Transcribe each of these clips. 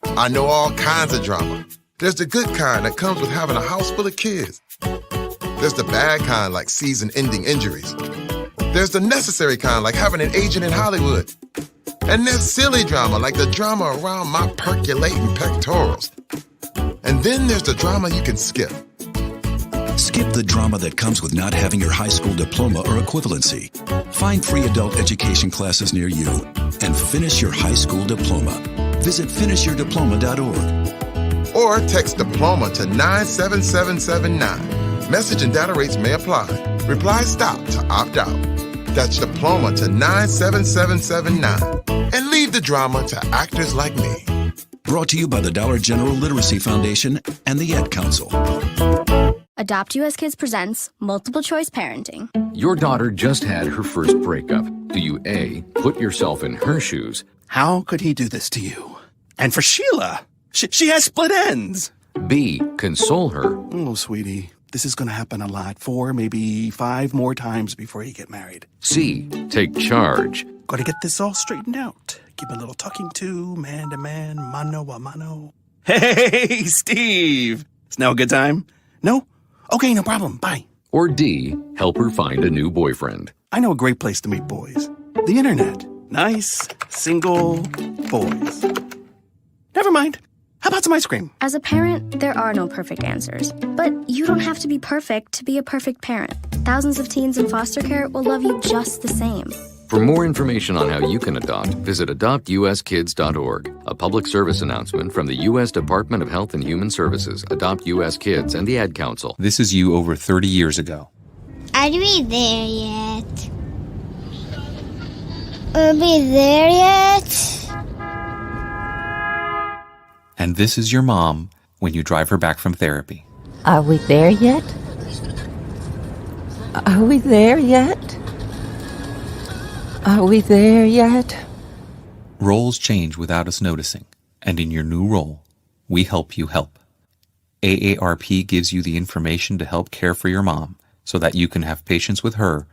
I know all kinds of drama. There's the good kind that comes with having a house full of kids. There's the bad kind like season-ending injuries. There's the necessary kind like having an agent in Hollywood. And there's silly drama like the drama around my percolating pectorals. And then there's the drama you can skip. Skip the drama that comes with not having your high school diploma or equivalency. Find free adult education classes near you and finish your high school diploma. Visit finishyourdiploma.org. Or text diploma to 97779. Message and data rates may apply. Reply STOP to opt out. That's diploma to 97779. And leave the drama to actors like me. Brought to you by the Dollar General Literacy Foundation and the Ad Council. Adopt U.S. Kids presents Multiple Choice Parenting. Your daughter just had her first breakup. Do you A, put yourself in her shoes? How could he do this to you? And for Sheila, she has split ends. B, console her? Oh, sweetie, this is going to happen a lot. 4, maybe 5 more times before you get married. C, take charge? Got to get this all straightened out. Give a little talking to, man to man, mano a mano. Hey, Steve! Is now a good time? No? Okay, no problem. Bye. Or D, help her find a new boyfriend? I know a great place to meet boys. The internet. Nice, single boys. Never mind. How about some ice cream? As a parent, there are no perfect answers. But you don't have to be perfect to be a perfect parent. Thousands of teens in foster care will love you just the same. For more information on how you can adopt, visit adoptuskids.org. A public service announcement from the U.S. Department of Health and Human Services, Adopt U.S. Kids, and the Ad Council. This is you over 30 years ago. Are we there yet? Are we there yet? And this is your mom when you drive her back from therapy. Are we there yet? Are we there yet? Are we there yet? Roles change without us noticing, and in your new role, we help you help. AARP gives you the information to help care for your mom so that you can have patience with her,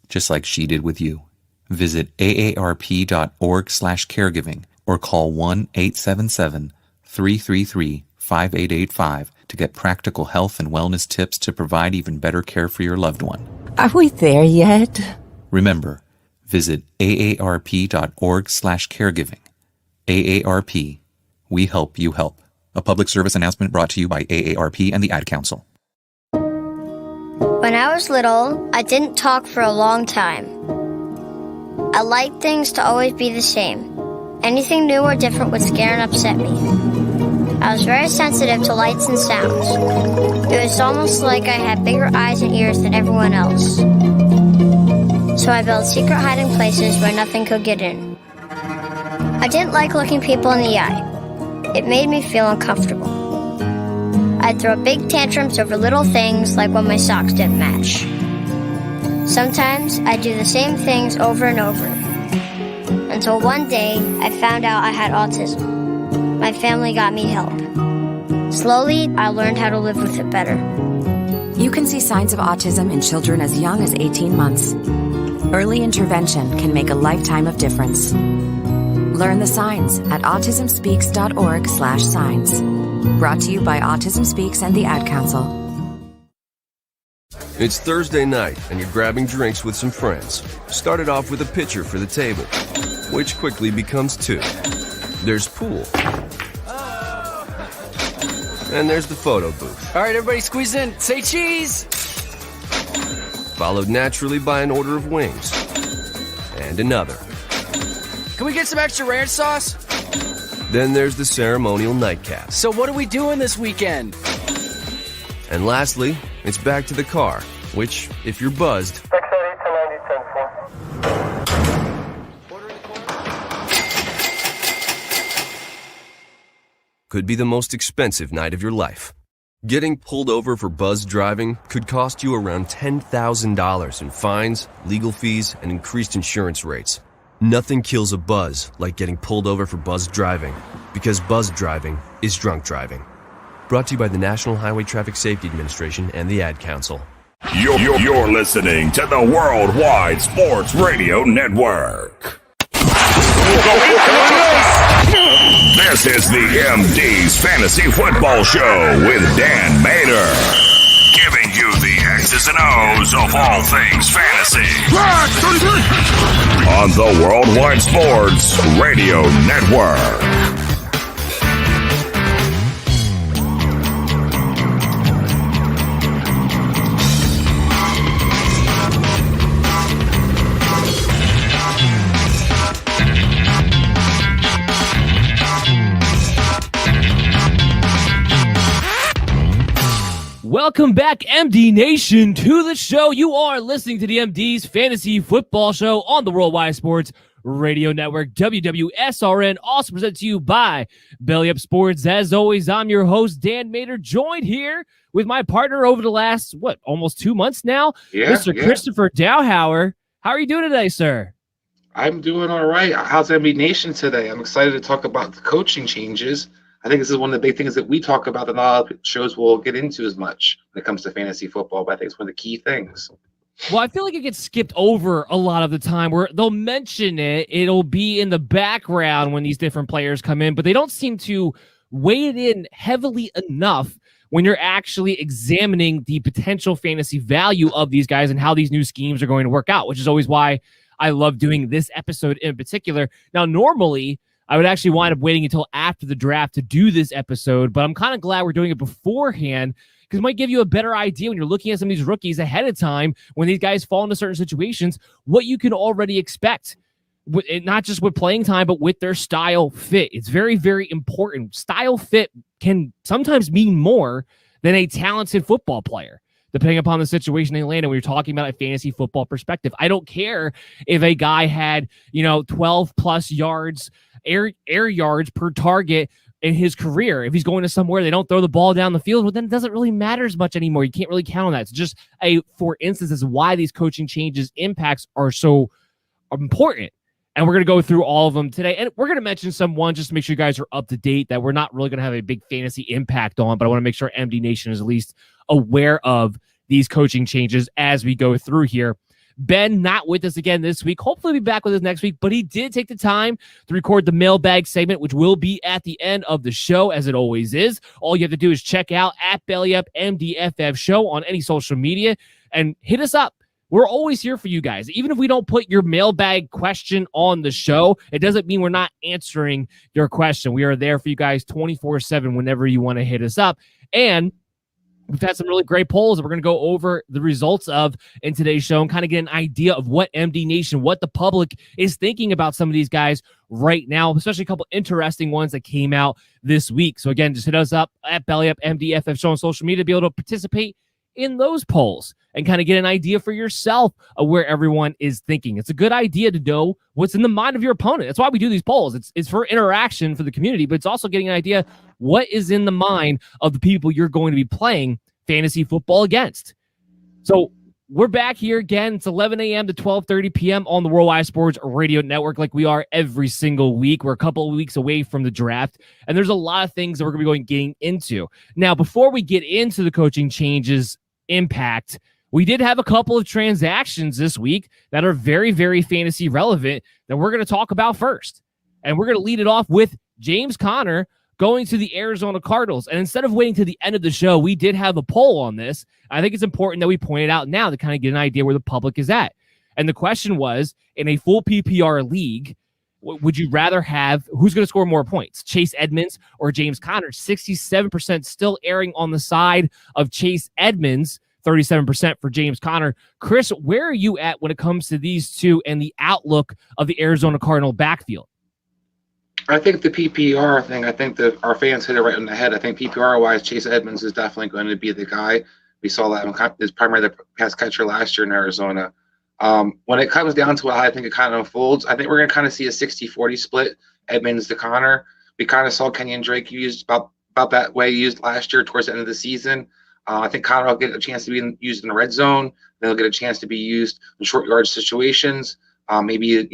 just like she did with you. Visit aarp.org/caregiving or call 1-877-333-5885 to get practical health and wellness tips to provide even better care for your loved one. Are we there yet? Remember, visit aarp.org/caregiving. AARP, we help you help. A public service announcement brought to you by AARP and the Ad Council. When I was little, I didn't talk for a long time. I liked things to always be the same. Anything new or different would scare and upset me. I was very sensitive to lights and sounds. It was almost like I had bigger eyes and ears than everyone else. So I built secret hiding places where nothing could get in. I didn't like looking people in the eye. It made me feel uncomfortable. I'd throw big tantrums over little things like when my socks didn't match. Sometimes I'd do the same things over and over. Until one day, I found out I had autism. My family got me help. Slowly, I learned how to live with it better. You can see signs of autism in children as young as 18 months. Early intervention can make a lifetime of difference. Learn the signs at autismspeaks.org/signs. Brought to you by Autism Speaks and the Ad Council. It's Thursday night, and you're grabbing drinks with some friends. Started off with a pitcher for the table, which quickly becomes 2. There's pool. And there's the photo booth. All right, everybody squeeze in. Say cheese! Followed naturally by an order of wings. And another. Can we get some extra ranch sauce? Then there's the ceremonial nightcap. So what are we doing this weekend? And lastly, it's back to the car, which, if you're buzzed, could be the most expensive night of your life. Getting pulled over for buzz driving could cost you around $10,000 in fines, legal fees, and increased insurance rates. Nothing kills a buzz like getting pulled over for buzz driving, because buzz driving is drunk driving. Brought to you by the National Highway Traffic Safety Administration and the Ad Council. You're listening to the Worldwide Sports Radio Network. This is the MD's Fantasy Football Show with Dan Mater, giving you the X's and O's of all things fantasy on the Worldwide Sports Radio Network. Welcome back, MD Nation, to the show. You are listening to the MD's Fantasy Football Show on the Worldwide Sports Radio Network, WWSRN, also presented to you by Belly Up Sports. As always, I'm your host, Dan Mater, joined here with my partner over the last, almost 2 months now, Mr. Christopher Dowhauer. How are you doing today, sir? I'm doing all right. How's MD Nation today? I'm excited to talk about the coaching changes. I think this is one of the big things that we talk about that not a lot of shows will get into as much when it comes to fantasy football, but I think it's one of the key things. Well, I feel like it gets skipped over a lot of the time where they'll mention it. It'll be in the background when these different players come in, but they don't seem to weigh it in heavily enough when you're actually examining the potential fantasy value of these guys and how these new schemes are going to work out, which is always why I love doing this episode in particular. Now, normally, I would actually wind up waiting until after the draft to do this episode, but I'm kind of glad we're doing it beforehand because it might give you a better idea when you're looking at some of these rookies ahead of time when these guys fall into certain situations, what you can already expect, not just with playing time, but with their style fit. It's very, very important. Style fit can sometimes mean more than a talented football player, depending upon the situation they land in when you're talking about a fantasy football perspective. I don't care if a guy had, 12 plus yards, air yards per target in his career. If he's going to somewhere they don't throw the ball down the field, well, then it doesn't really matter as much anymore. You can't really count on that. It's just for instance, is why these coaching changes impacts are so important. And we're going to go through all of them today. And we're going to mention someone just to make sure you guys are up to date that we're not really going to have a big fantasy impact on, but I want to make sure MD Nation is at least aware of these coaching changes as we go through here. Ben, not with us again this week. Hopefully he'll be back with us next week, but he did take the time to record the mailbag segment, which will be at the end of the show, as it always is. All you have to do is check out at BellyUpMDFF Show on any social media and hit us up. We're always here for you guys. Even if we don't put your mailbag question on the show, it doesn't mean we're not answering your question. We are there for you guys 24/7 whenever you want to hit us up. And we've had some really great polls that we're going to go over the results of in today's show and kind of get an idea of what MD Nation, what the public is thinking about some of these guys right now, especially a couple interesting ones that came out this week. So again, just hit us up at BellyUpMDFF Show on social media to be able to participate in those polls and kind of get an idea for yourself of where everyone is thinking. It's a good idea to know what's in the mind of your opponent. That's why we do these polls. It's for interaction for the community, but it's also getting an idea what is in the mind of the people you're going to be playing fantasy football against. So we're back here again. It's 11 a.m. to 12:30 p.m. on the Worldwide Sports Radio Network like we are every single week. We're a couple of weeks away from the draft, and there's a lot of things that we're going to be getting into. Now, before we get into the coaching changes impact, we did have a couple of transactions this week that are very, very fantasy relevant that we're going to talk about first. And we're going to lead it off with James Conner going to the Arizona Cardinals. And instead of waiting to the end of the show, we did have a poll on this. I think it's important that we point it out now to kind of get an idea where the public is at. And the question was, in a full PPR league, would you rather have, who's going to score more points, Chase Edmonds or James Conner? 67% still erring on the side of Chase Edmonds, 37% for James Conner. Chris, where are you at when it comes to these two and the outlook of the Arizona Cardinal backfield? I think the PPR thing, I think that our fans hit it right on the head. I think PPR-wise, Chase Edmonds is definitely going to be the guy. We saw that in his primary the pass catcher last year in Arizona. When it comes down to how I think it kind of unfolds, I think we're going to kind of see a 60-40 split, Edmonds to Conner. We kind of saw Kenyon Drake used about that way used last year towards the end of the season. I think Conner will get a chance to be used in the red zone. Then he'll get a chance to be used in short yard situations. Maybe,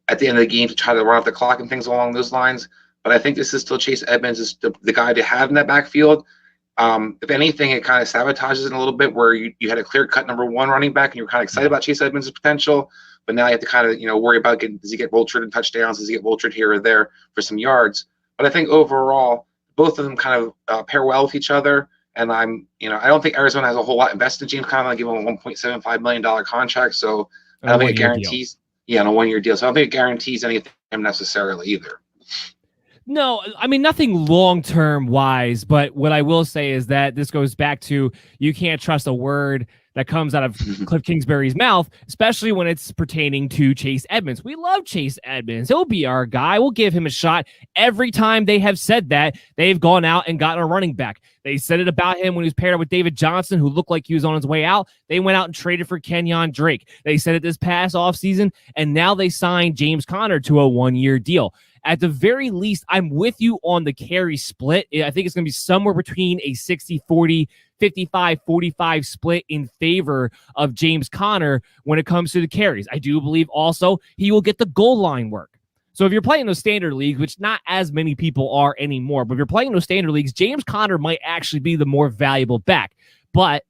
at the end of the game to try to run off the clock and things along those lines. But I think this is still Chase Edmonds is the guy to have in that backfield. If anything, it kind of sabotages it a little bit where you had a clear-cut number one running back and you were kind of excited about Chase Edmonds' potential. But now you have to kind of, worry about does he get vultured in touchdowns? Does he get vultured here or there for some yards? But I think overall, both of them kind of pair well with each other. And I don't think Arizona has a whole lot invested in James Conner. I'll give him a $1.75 million contract. So I don't think it guarantees. Yeah, on a 1 year deal. So I don't think it guarantees anything necessarily either. No, I mean, nothing long-term wise, but what I will say is that this goes back to you can't trust a word that comes out of Cliff Kingsbury's mouth, especially when it's pertaining to Chase Edmonds. We love Chase Edmonds. He'll be our guy. We'll give him a shot. Every time they have said that, they've gone out and gotten a running back. They said it about him when he was paired up with David Johnson, who looked like he was on his way out. They went out and traded for Kenyon Drake. They said it this past offseason, and now they signed James Conner to a 1 year deal. At the very least, I'm with you on the carry split. I think it's going to be somewhere between a 60-40, 55-45 split in favor of James Conner when it comes to the carries. I do believe also he will get the goal line work. So if you're playing those standard leagues, which not as many people are anymore, but if you're playing those standard leagues, James Conner might actually be the more valuable back. But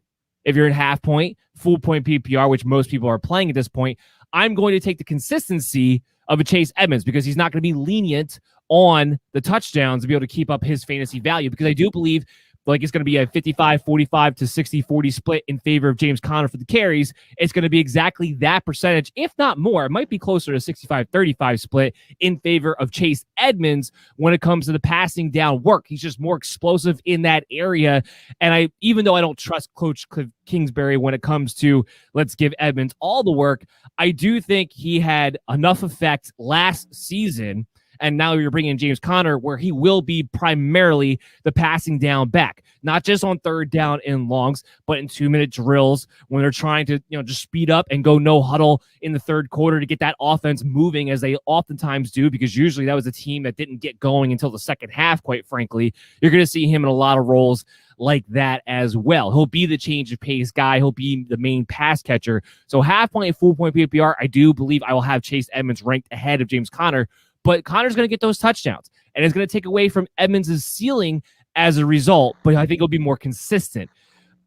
if you're in half point, full point PPR, which most people are playing at this point, I'm going to take the consistency of a Chase Edmonds because he's not going to be lenient on the touchdowns to be able to keep up his fantasy value, because I do believe like it's going to be a 55-45 to 60-40 split in favor of James Conner for the carries. It's going to be exactly that percentage, if not more. It might be closer to 65-35 split in favor of Chase Edmonds when it comes to the passing down work. He's just more explosive in that area. And even though I don't trust Coach Cliff Kingsbury when it comes to let's give Edmonds all the work, I do think he had enough effect last season. And now you're bringing in James Conner, where he will be primarily the passing down back, not just on third down in longs, but in 2-minute drills when they're trying to, just speed up and go no huddle in the third quarter to get that offense moving, as they oftentimes do, because usually that was a team that didn't get going until the second half, quite frankly. You're going to see him in a lot of roles like that as well. He'll be the change of pace guy. He'll be the main pass catcher. So half point, full point PPR, I do believe I will have Chase Edmonds ranked ahead of James Conner. But Connor's going to get those touchdowns, and it's going to take away from Edmonds' ceiling as a result, but I think it'll be more consistent.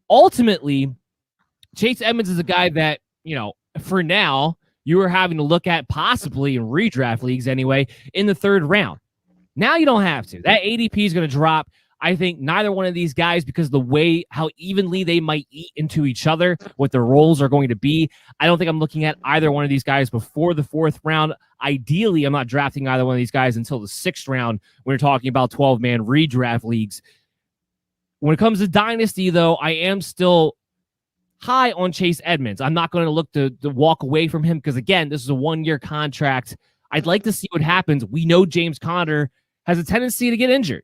Ultimately, Chase Edmonds is a guy that, for now, you are having to look at possibly in redraft leagues anyway, in the third round. Now you don't have to. That ADP is going to drop. I think neither one of these guys, because the way how evenly they might eat into each other, what their roles are going to be, I don't think I'm looking at either one of these guys before the fourth round. Ideally, I'm not drafting either one of these guys until the sixth round when we're talking about 12-man redraft leagues. When it comes to Dynasty, though, I am still high on Chase Edmonds. I'm not going to look to walk away from him because, again, this is a 1-year contract. I'd like to see what happens. We know James Conner has a tendency to get injured.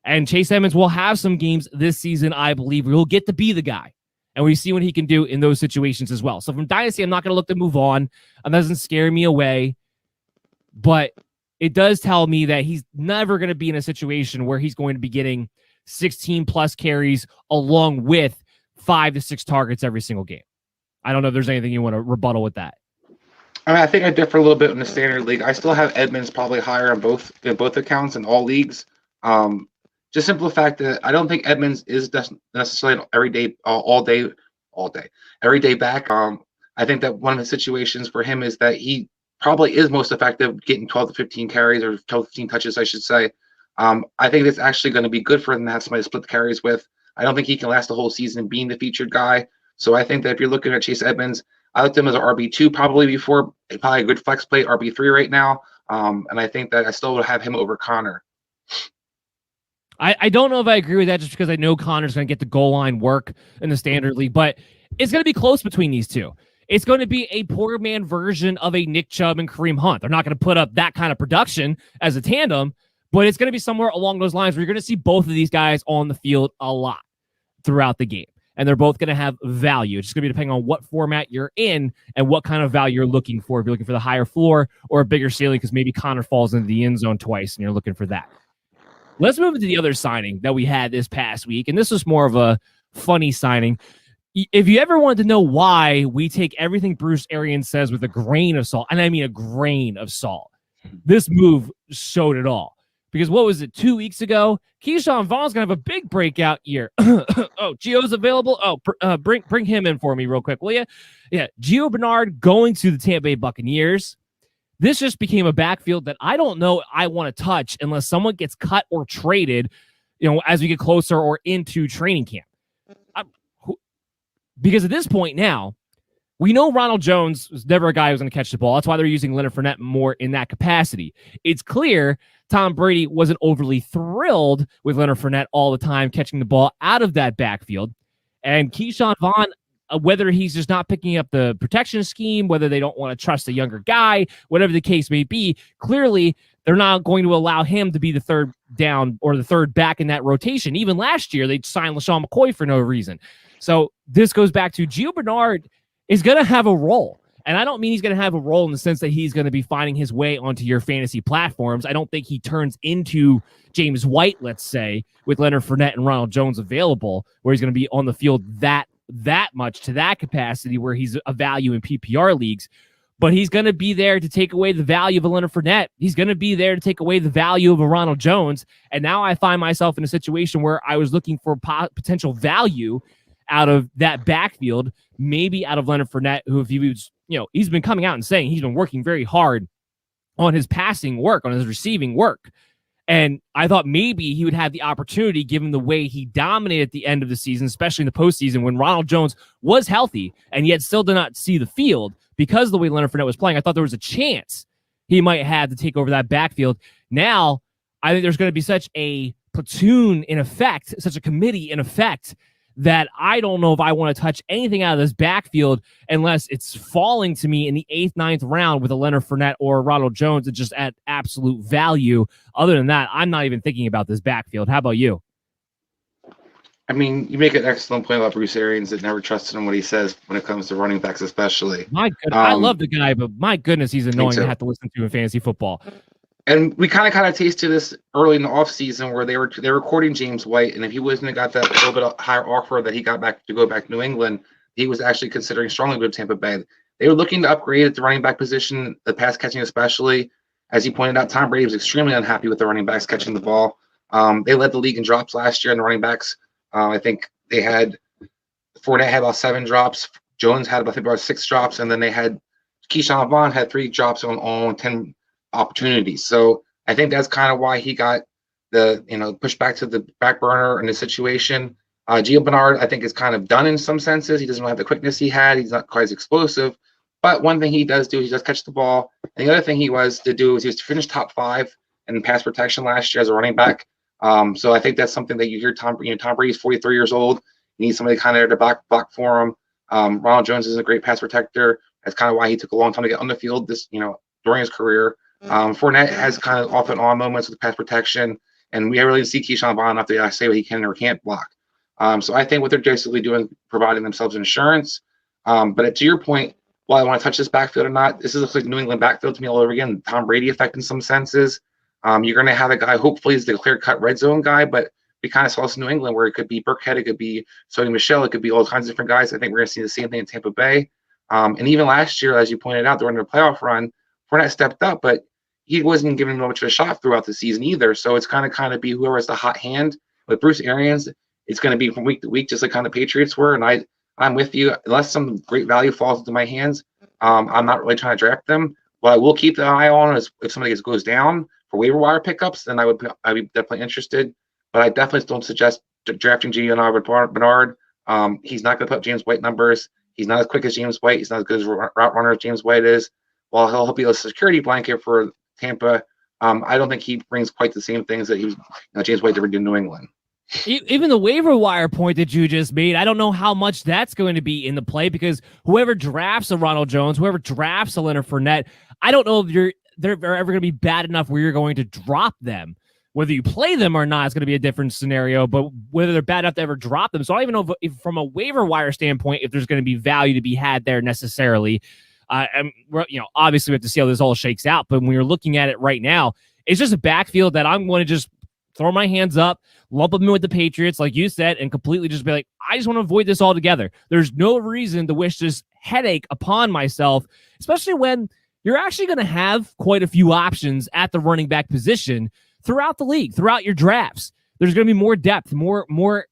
And Chase Edmonds will have some games this season, I believe, where he'll get to be the guy. And we see what he can do in those situations as well. So from Dynasty, I'm not going to look to move on. It doesn't scare me away. But it does tell me that he's never going to be in a situation where he's going to be getting 16-plus carries along with 5 to 6 targets every single game. I don't know if there's anything you want to rebuttal with that. I think I differ a little bit in the standard league. I still have Edmonds probably higher on both accounts in all leagues. Just simple fact that I don't think Edmonds is necessarily an everyday back. I think that one of the situations for him is that he probably is most effective getting 12 to 15 carries, or 12 to 15 touches, I should say. I think it's actually going to be good for him to have somebody to split the carries with. I don't think he can last the whole season being the featured guy. So I think that if you're looking at Chase Edmonds, I looked him as an RB2 probably before, probably a good flex play, RB3 right now. And I think that I still would have him over Conner. I don't know if I agree with that, just because I know Connor's going to get the goal line work in the standard league, but it's going to be close between these two. It's going to be a poor man version of a Nick Chubb and Kareem Hunt. They're not going to put up that kind of production as a tandem, but it's going to be somewhere along those lines where you're going to see both of these guys on the field a lot throughout the game. And they're both going to have value. It's just going to be depending on what format you're in and what kind of value you're looking for. If you're looking for the higher floor or a bigger ceiling, because maybe Connor falls into the end zone twice and you're looking for that. Let's move into the other signing that we had this past week. And this was more of a funny signing. If you ever wanted to know why we take everything Bruce Arians says with a grain of salt, and I mean a grain of salt, this move showed it all. Because what was it, 2 weeks ago? Keyshawn Vaughn's going to have a big breakout year. Oh, Gio's available? Oh, bring him in for me real quick, will you? Yeah, Gio Bernard going to the Tampa Bay Buccaneers. this just became a backfield that I don't know I want to touch unless someone gets cut or traded, as we get closer or into training camp. Because at this point now, we know Ronald Jones was never a guy who was going to catch the ball. That's why they're using Leonard Fournette more in that capacity. It's clear Tom Brady wasn't overly thrilled with Leonard Fournette all the time catching the ball out of that backfield. And Keyshawn Vaughn, whether he's just not picking up the protection scheme, whether they don't want to trust a younger guy, whatever the case may be, clearly they're not going to allow him to be the third down or the third back in that rotation. Even last year, they signed LaShawn McCoy for no reason. So this goes back to Gio Bernard is going to have a role. And I don't mean he's going to have a role in the sense that he's going to be finding his way onto your fantasy platforms. I don't think he turns into James White, let's say, with Leonard Fournette and Ronald Jones available, where he's going to be on the field that much to that capacity where he's a value in PPR leagues. But he's going to be there to take away the value of a Leonard Fournette. He's going to be there to take away the value of a Ronald Jones. And now I find myself in a situation where I was looking for potential value out of that backfield, maybe out of Leonard Fournette, who if he was, he's been coming out and saying he's been working very hard on his passing work, on his receiving work. And I thought maybe he would have the opportunity, given the way he dominated at the end of the season, especially in the postseason when Ronald Jones was healthy and yet still did not see the field because of the way Leonard Fournette was playing. I thought there was a chance he might have to take over that backfield. Now, I think there's going to be such a platoon in effect, such a committee in effect, that I don't know if I want to touch anything out of this backfield unless it's falling to me in the 8th, 9th round with a Leonard Fournette or Ronald Jones and just at absolute value. Other than that, I'm not even thinking about this backfield. How about you? I mean, you make an excellent point about Bruce Arians that never trusted him what he says when it comes to running backs, especially. My goodness, I love the guy, but my goodness, he's annoying to have to listen to in fantasy football. And we kind of tasted this early in the offseason where they were recording James White, and if he wasn't have got that little bit higher offer that he got back to go back to New England, he was actually considering strongly to Tampa Bay. They were looking to upgrade at the running back position, the pass catching especially. As he pointed out, Tom Brady was extremely unhappy with the running backs catching the ball. They led the league in drops last year in the running backs. I think they had Fournette had about 7 drops. Jones had about 6 drops, and then they had Keyshawn Vaughn had 3 drops on 10 opportunities. So I think that's kind of why he got the pushed back to the back burner in the situation. Gio Bernard, I think, is kind of done in some senses. He doesn't have the quickness he had. He's not quite as explosive. But one thing he does do, he does catch the ball. And the other thing he was to finish top 5 in pass protection last year as a running back. So I think that's something that you hear Tom Brady's 43 years old. You need somebody kind of to block for him. Ronald Jones is a great pass protector. That's kind of why he took a long time to get on the field during his career. Fournette has kind of off and on moments with pass protection, and we really see Keyshawn Vaughn enough to say what he can or can't block. So I think what they're basically doing, providing themselves insurance. But to your point, while I want to touch this backfield or not, this is like New England backfield to me all over again. Tom Brady effect in some senses. You're going to have a guy, hopefully, is the clear-cut red zone guy, but we kind of saw this in New England where it could be Burkhead, it could be Sony Michel, it could be all kinds of different guys. I think we're going to see the same thing in Tampa Bay. And even last year, as you pointed out, during the playoff run, Fournette stepped up, but he wasn't given much of a shot throughout the season either. So it's kind of be whoever has the hot hand. With Bruce Arians, it's going to be from week to week, just like kind of Patriots were. And I'm with you. Unless some great value falls into my hands, I'm not really trying to draft them. What I will keep an eye on is if somebody goes down for waiver wire pickups, then I'd be definitely interested. But I definitely don't suggest drafting Giovani Bernard. He's not going to put James White numbers. He's not as quick as James White. He's not as good as a route runner as James White is. While he'll be a security blanket for Tampa, I don't think he brings quite the same things that James White ever did in New England. Even the waiver wire point that you just made, I don't know how much that's going to be in the play because whoever drafts a Ronald Jones, whoever drafts a Leonard Fournette, I don't know if they're ever going to be bad enough where you're going to drop them. Whether you play them or not is going to be a different scenario, but whether they're bad enough to ever drop them. So I don't even know if from a waiver wire standpoint, if there's going to be value to be had there necessarily. And obviously we have to see how this all shakes out, but when you're looking at it right now, it's just a backfield that I'm going to just throw my hands up, lump them in with the Patriots, like you said, and completely just be like, I just want to avoid this altogether. There's no reason to wish this headache upon myself, especially when you're actually going to have quite a few options at the running back position throughout the league, throughout your drafts. There's going to be more depth, more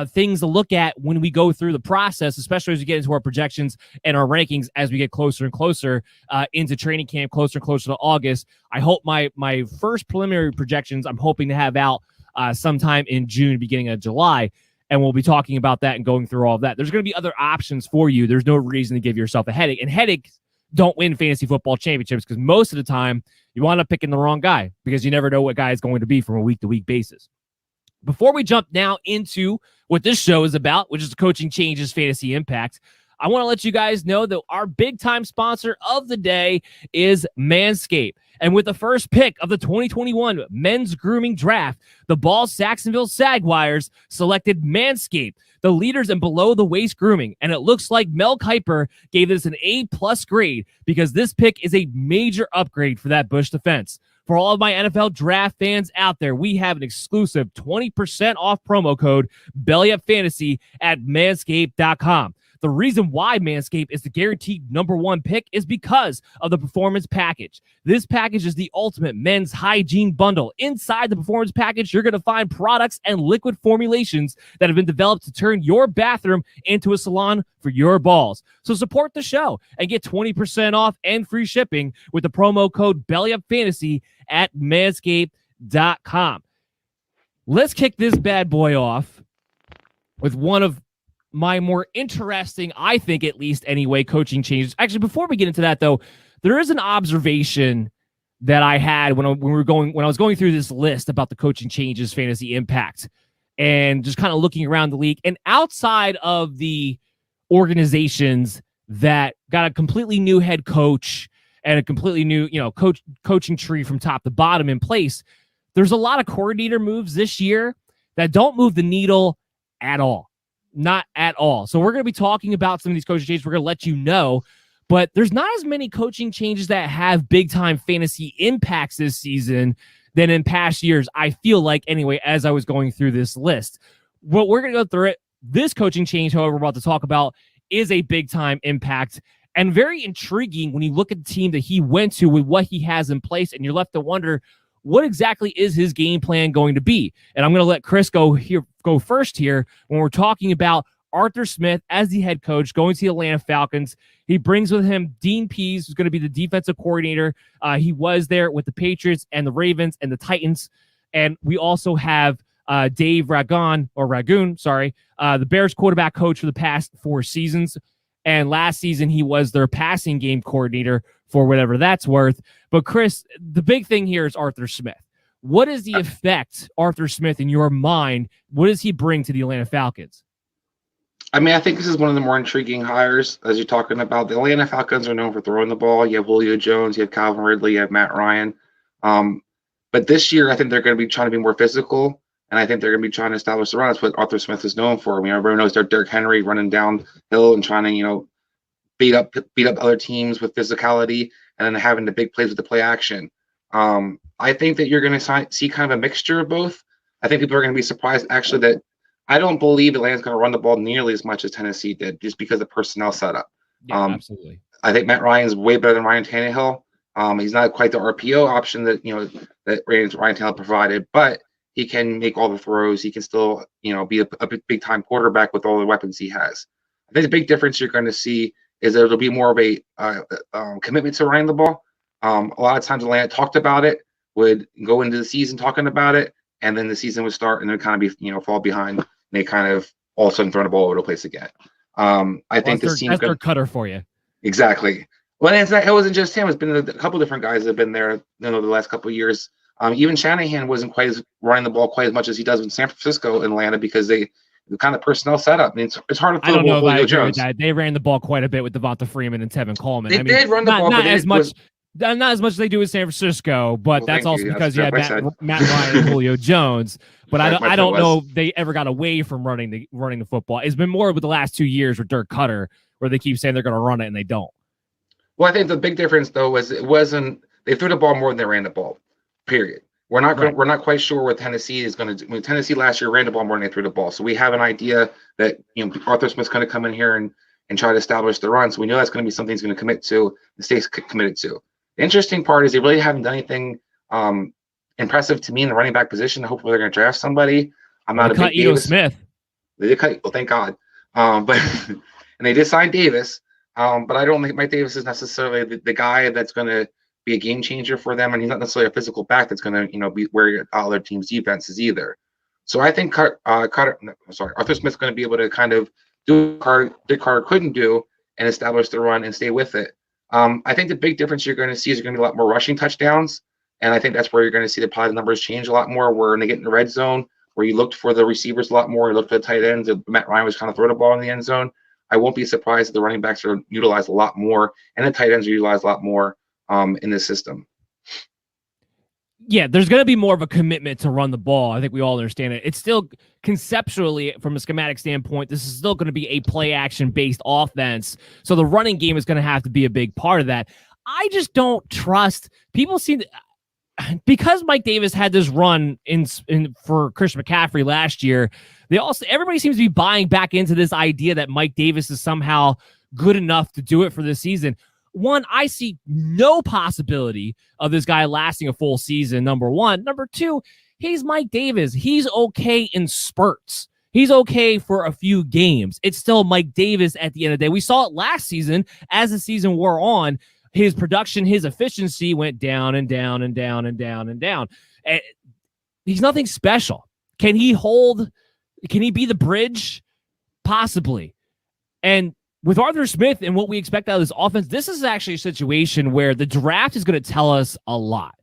things to look at when we go through the process, especially as we get into our projections and our rankings as we get closer and closer into training camp, closer and closer to August. I hope my first preliminary projections I'm hoping to have out sometime in June, beginning of July, and we'll be talking about that and going through all of that. There's going to be other options for you. There's no reason to give yourself a headache, and headaches don't win fantasy football championships because most of the time you wind up picking the wrong guy because you never know what guy is going to be from a week-to-week basis. Before we jump now into what this show is about, which is Coaching Changes Fantasy Impact, I want to let you guys know that our big-time sponsor of the day is Manscaped. And with the first pick of the 2021 Men's Grooming Draft, the Ball Saxonville Sagwires selected Manscaped, the leaders in below-the-waist grooming. And it looks like Mel Kiper gave this an A-plus grade because this pick is a major upgrade for that Bush defense. For all of my NFL draft fans out there, we have an exclusive 20% off promo code BellyUpFantasy at manscaped.com. The reason why Manscaped is the guaranteed #1 pick is because of the Performance Package. This package is the ultimate men's hygiene bundle. Inside the Performance Package, you're going to find products and liquid formulations that have been developed to turn your bathroom into a salon for your balls. So support the show and get 20% off and free shipping with the promo code BellyUpFantasy at manscaped.com. Let's kick this bad boy off with one of my more interesting, I think at least anyway, coaching changes. Actually, before we get into that though, there is an observation that I had when I was going through this list about the coaching changes fantasy impact and just kind of looking around the league and outside of the organizations that got a completely new head coach and a completely new, coaching tree from top to bottom in place. There's a lot of coordinator moves this year that don't move the needle at all. Not at all. So we're going to be talking about some of these coaching changes. We're going to let you know, but there's not as many coaching changes that have big time fantasy impacts this season than in past years. I feel like anyway, as I was going through this list, well, we're going to go through it. This coaching change, however, we're about to talk about is a big time impact and very intriguing when you look at the team that he went to with what he has in place. And you're left to wonder, what exactly is his game plan going to be? And I'm going to let Chris go first here when we're talking about Arthur Smith as the head coach going to the Atlanta Falcons. He brings with him Dean Pease, who's going to be the defensive coordinator. He was there with the Patriots and the Ravens and the Titans. And we also have Dave Ragoon, the Bears quarterback coach for the past 4 seasons. And last season, he was their passing game coordinator for whatever that's worth. But Chris, the big thing here is Arthur Smith. What is the effect, Arthur Smith, in your mind? What does he bring to the Atlanta Falcons? I mean, I think this is one of the more intriguing hires, as you're talking about. The Atlanta Falcons are known for throwing the ball. You have Julio Jones, you have Calvin Ridley, you have Matt Ryan. But this year, I think they're going to be trying to be more physical, and I think they're going to be trying to establish the run. That's what Arthur Smith is known for. I mean, everyone knows they're Derrick Henry running downhill and trying to, beat up other teams with physicality and then having the big plays with the play action. I think that you're going to see kind of a mixture of both. I think people are going to be surprised, actually, that I don't believe Atlanta's going to run the ball nearly as much as Tennessee did just because of personnel setup. Yeah, absolutely. I think Matt Ryan's way better than Ryan Tannehill. He's not quite the RPO option that Ryan Tannehill provided, but he can make all the throws. He can still, be a big time quarterback with all the weapons he has. I think the big difference you're going to see is that it'll be more of a commitment to running the ball. A lot of times Atlanta talked about it, would go into the season talking about it, and then the season would start and then kind of be, fall behind. And they kind of all of a sudden throw the ball over the place again. I think this team's their cutter for you. Exactly. Well, it wasn't just him. It's been a couple different guys that have been there, the last couple of years. Even Shanahan wasn't quite as running the ball quite as much as he does in San Francisco and Atlanta because the kind of personnel setup. I mean, it's hard to throw I don't know Julio about Jones. that. They ran the ball quite a bit with Devonta Freeman and Tevin Coleman. They did run the ball, not as much as they do in San Francisco, but that's also because you had Matt Ryan and Julio Jones. But I don't know if they ever got away from running the football. It's been more with the last 2 years with Dirk Cutter, where they keep saying they're going to run it and they don't. Well, I think the big difference though was they threw the ball more than they ran the ball. Period. We're not quite sure what Tennessee is going to do. I mean, Tennessee last year ran the ball more than they threw the ball, so we have an idea that Arthur Smith's going to come in here and try to establish the run. So we know that's going to be something he's going to commit to. The state's committed to. The interesting part is they really haven't done anything impressive to me in the running back position. Hopefully they're going to draft somebody. I'm not a big Ito Smith. They did cut, well, thank God. But and they did sign Davis. But I don't think Mike Davis is necessarily the guy that's going to be a game changer for them, and he's not necessarily a physical back that's going to be where all their team's defenses either. So I think Arthur Smith's going to be able to kind of do what Dick Carter couldn't do and establish the run and stay with it. I think the big difference you're going to see is you're going to be a lot more rushing touchdowns, and I think that's where you're going to see the numbers change a lot more. Where when they get in the red zone, where you looked for the receivers a lot more, you looked for the tight ends. Matt Ryan was kind of throw the ball in the end zone. I won't be surprised if the running backs are utilized a lot more, and the tight ends are utilized a lot more in this system. Yeah, there's going to be more of a commitment to run the ball. I think we all understand it. It's still conceptually, from a schematic standpoint, this is still going to be a play action based offense. So the running game is going to have to be a big part of that. I just don't trust people because Mike Davis had this run in for Christian McCaffrey last year. Everybody seems to be buying back into this idea that Mike Davis is somehow good enough to do it for this season. One, I see no possibility of this guy lasting a full season, number one. Number two, he's Mike Davis. He's okay in spurts. He's okay for a few games. It's still Mike Davis at the end of the day. We saw it last season. As the season wore on, his production, his efficiency went down and down and down and down and down. And he's nothing special. Can he be the bridge? Possibly. And with Arthur Smith and what we expect out of this offense, this is actually a situation where the draft is going to tell us a lot.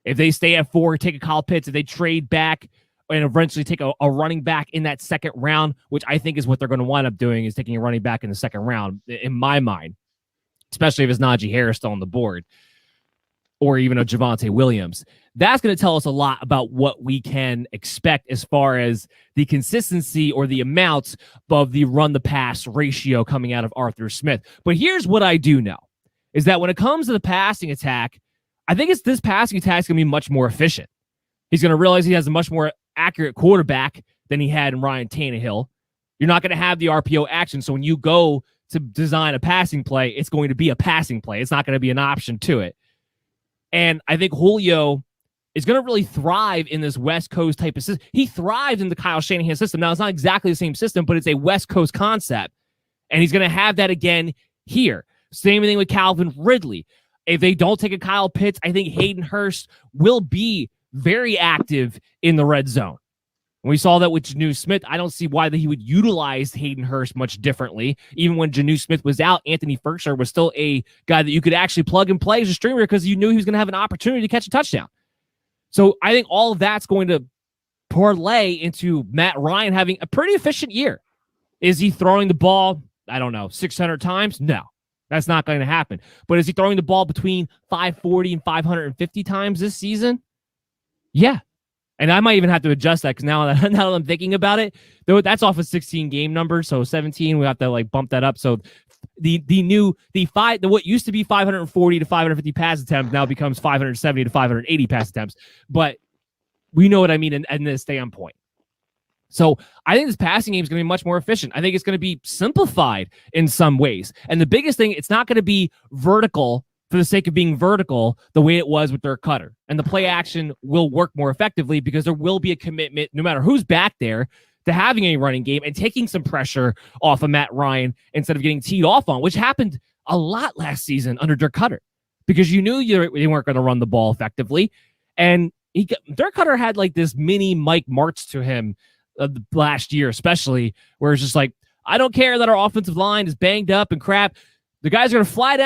If they stay at 4, take a Kyle Pitts, if they trade back and eventually take a running back in that second round, which I think is what they're going to wind up doing, is taking a running back in the second round, in my mind, especially if it's Najee Harris still on the board, or even a Javonte Williams. That's going to tell us a lot about what we can expect as far as the consistency or the amounts of the run-the-pass ratio coming out of Arthur Smith. But here's what I do know, is that when it comes to the passing attack, I think this passing attack is going to be much more efficient. He's going to realize he has a much more accurate quarterback than he had in Ryan Tannehill. You're not going to have the RPO action, so when you go to design a passing play, it's going to be a passing play. It's not going to be an option to it. And I think Julio is going to really thrive in this West Coast type of system. He thrived in the Kyle Shanahan system. Now, it's not exactly the same system, but it's a West Coast concept. And he's going to have that again here. Same thing with Calvin Ridley. If they don't take a Kyle Pitts, I think Hayden Hurst will be very active in the red zone. And we saw that with Jonnu Smith. I don't see why that he would utilize Hayden Hurst much differently. Even when Jonnu Smith was out, Anthony Firkser was still a guy that you could actually plug and play as a streamer because you knew he was going to have an opportunity to catch a touchdown. So I think all of that's going to parlay into Matt Ryan having a pretty efficient year. Is he throwing the ball, 600 times? No, that's not going to happen. But is he throwing the ball between 540 and 550 times this season? Yeah. And I might even have to adjust that because now that I'm thinking about it, though, that's off a 16 game number. So 17, we have to bump that up. So what used to be 540 to 550 pass attempts now becomes 570 to 580 pass attempts. But we know what I mean in this standpoint. So I think this passing game is going to be much more efficient. I think it's going to be simplified in some ways. And the biggest thing, it's not going to be vertical for the sake of being vertical the way it was with Dirk Cutter. And the play action will work more effectively because there will be a commitment, no matter who's back there, to having a running game and taking some pressure off of Matt Ryan instead of getting teed off on, which happened a lot last season under Dirk Cutter because you knew they weren't going to run the ball effectively. And Dirk Cutter had this mini Mike Martz to him last year, especially, where it's just I don't care that our offensive line is banged up and crap. The guys are going to fly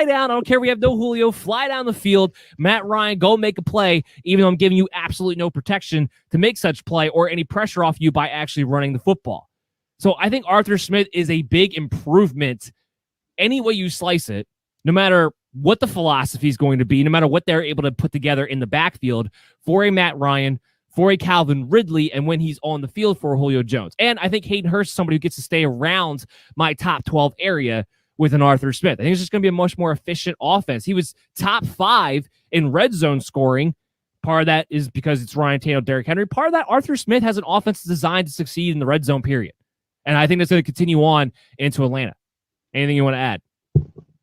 down. I don't care. We have no Julio. Fly down the field. Matt Ryan, go make a play, even though I'm giving you absolutely no protection to make such play or any pressure off you by actually running the football. So I think Arthur Smith is a big improvement any way you slice it, no matter what the philosophy is going to be, no matter what they're able to put together in the backfield for a Matt Ryan, for a Calvin Ridley, and when he's on the field for Julio Jones. And I think Hayden Hurst is somebody who gets to stay around my top 12 area with an Arthur Smith. I think it's just going to be a much more efficient offense. He was top 5 in red zone scoring. Part of that is because it's Ryan Tannehill, Derrick Henry. Part of that, Arthur Smith has an offense designed to succeed in the red zone period. And I think that's going to continue on into Atlanta. Anything you want to add?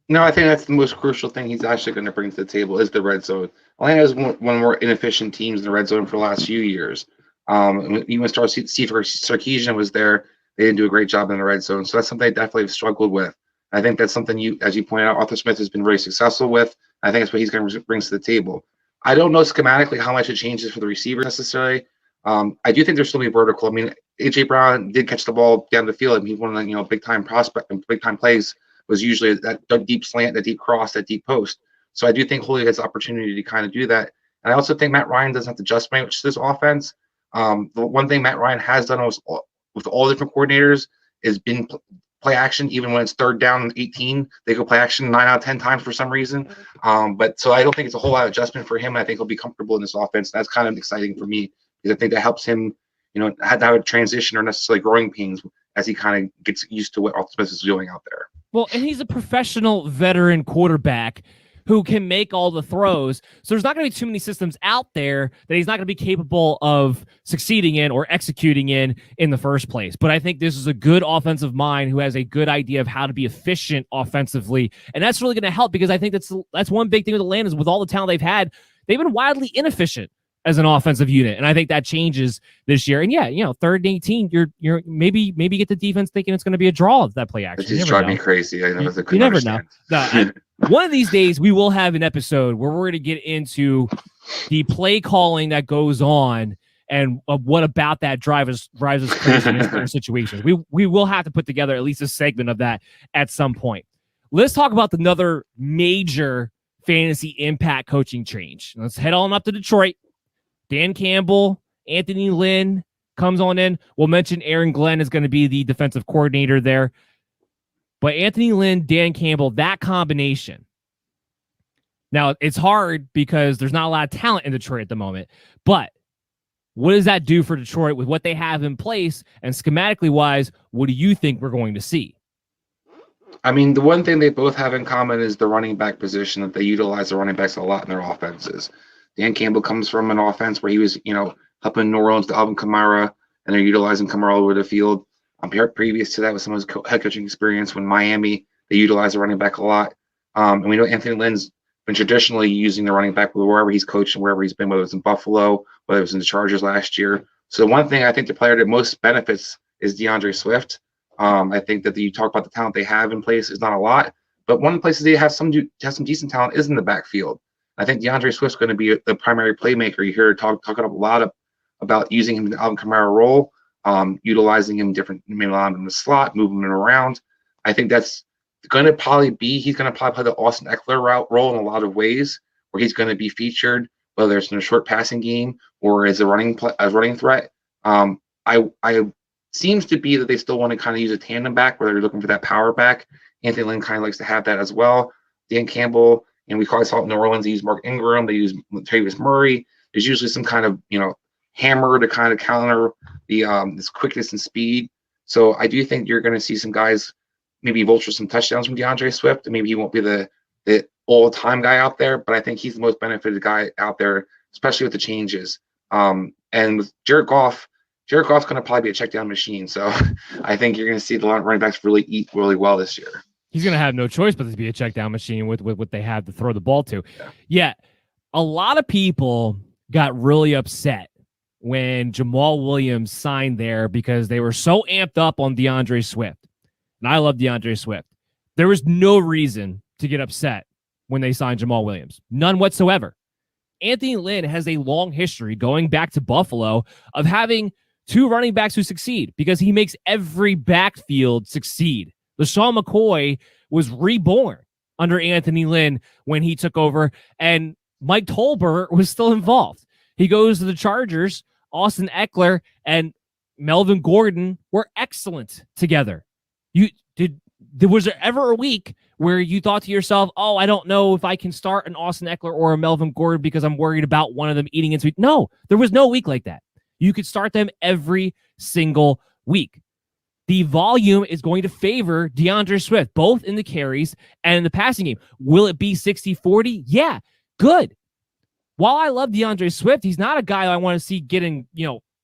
No, I think that's the most crucial thing he's actually going to bring to the table is the red zone. Atlanta is one of the more inefficient teams in the red zone for the last few years. Even when Sarkisian was there, they didn't do a great job in the red zone. So that's something they definitely have struggled with. I think that's something as you pointed out, Arthur Smith has been very successful with. I think that's what he's going to bring to the table. I don't know schematically how much it changes for the receiver necessarily. I do think there's still be vertical. I mean, AJ Brown did catch the ball down the field. I mean, one of the big time prospect and big time plays was usually that deep slant, that deep cross, that deep post. So I do think Julio has the opportunity to kind of do that. And I also think Matt Ryan doesn't have to just manage this offense. The one thing Matt Ryan has done with all different coordinators is been play action. Even when it's third down and 18, they go play action 9 out of 10 times for some reason. But so I don't think it's a whole lot of adjustment for him. I think he'll be comfortable in this offense. That's kind of exciting for me because I think that helps him, had to have a transition or necessarily growing pains as he kind of gets used to what Arthur Smith is doing out there. Well, and he's a professional veteran quarterback who can make all the throws. So there's not going to be too many systems out there that he's not going to be capable of succeeding in or executing in the first place. But I think this is a good offensive mind who has a good idea of how to be efficient offensively. And that's really going to help because I think that's one big thing with Atlanta is with all the talent they've had, they've been wildly inefficient as an offensive unit. And I think that changes this year. And yeah, third and 18, you're maybe get the defense thinking it's going to be a draw of that play action. It's just driving me crazy. I never you never know. One of these days we will have an episode where we're going to get into the play calling that goes on and what about that drives us crazy in certain situations. We will have to put together at least a segment of that at some point. Let's talk about another major fantasy impact coaching change. Let's head on up to Detroit. Dan Campbell, Anthony Lynn comes on in. We'll mention Aaron Glenn is going to be the defensive coordinator there. But Anthony Lynn, Dan Campbell, that combination. Now, it's hard because there's not a lot of talent in Detroit at the moment. But what does that do for Detroit with what they have in place? And schematically wise, what do you think we're going to see? I mean, the one thing they both have in common is the running back position, that they utilize the running backs a lot in their offenses. Dan Campbell comes from an offense where he was, helping New Orleans to Alvin Kamara, and they're utilizing Kamara all over the field. Previous to that, with some of his head coaching experience when Miami, they utilize the running back a lot. And we know Anthony Lynn's been traditionally using the running back wherever he's coached and wherever he's been, whether it's in Buffalo, whether it was in the Chargers last year. So one thing I think the player that most benefits is DeAndre Swift. I think that you talk about the talent they have in place is not a lot, but one of the places they have some decent talent is in the backfield. I think DeAndre Swift's going to be the primary playmaker. You hear talking a lot about using him in the Alvin Kamara role, utilizing him different, maybe allow him in the slot, moving him around. I think that's going to probably be, he's going to probably play the Austin Eckler role in a lot of ways, where he's going to be featured, whether it's in a short passing game or as a running threat. I seems to be that they still want to kind of use a tandem back where they're looking for that power back. Anthony Lynn kind of likes to have that as well. Dan Campbell, and we saw it in New Orleans. They use Mark Ingram. They use Latavius Murray. There's usually some kind of hammer to kind of counter the this quickness and speed. So I do think you're going to see some guys maybe vulture some touchdowns from DeAndre Swift. Maybe he won't be the all-time guy out there, but I think he's the most benefited guy out there, especially with the changes. And with Jared Goff's going to probably be a check down machine. So I think you're going to see the running backs really eat really well this year. He's going to have no choice but to be a check down machine with what they have to throw the ball to. Yeah. A lot of people got really upset when Jamal Williams signed there because they were so amped up on DeAndre Swift. And I love DeAndre Swift. There was no reason to get upset when they signed Jamal Williams. None whatsoever. Anthony Lynn has a long history going back to Buffalo of having two running backs who succeed because he makes every backfield succeed. LaShawn McCoy was reborn under Anthony Lynn when he took over, and Mike Tolbert was still involved. He goes to the Chargers. Austin Eckler and Melvin Gordon were excellent together. Was there ever a week where you thought to yourself, oh, I don't know if I can start an Austin Eckler or a Melvin Gordon because I'm worried about one of them eating into it? No, there was no week like that. You could start them every single week. The volume is going to favor DeAndre Swift, both in the carries and in the passing game. Will it be 60-40? Yeah, good. While I love DeAndre Swift, he's not a guy I want to see getting,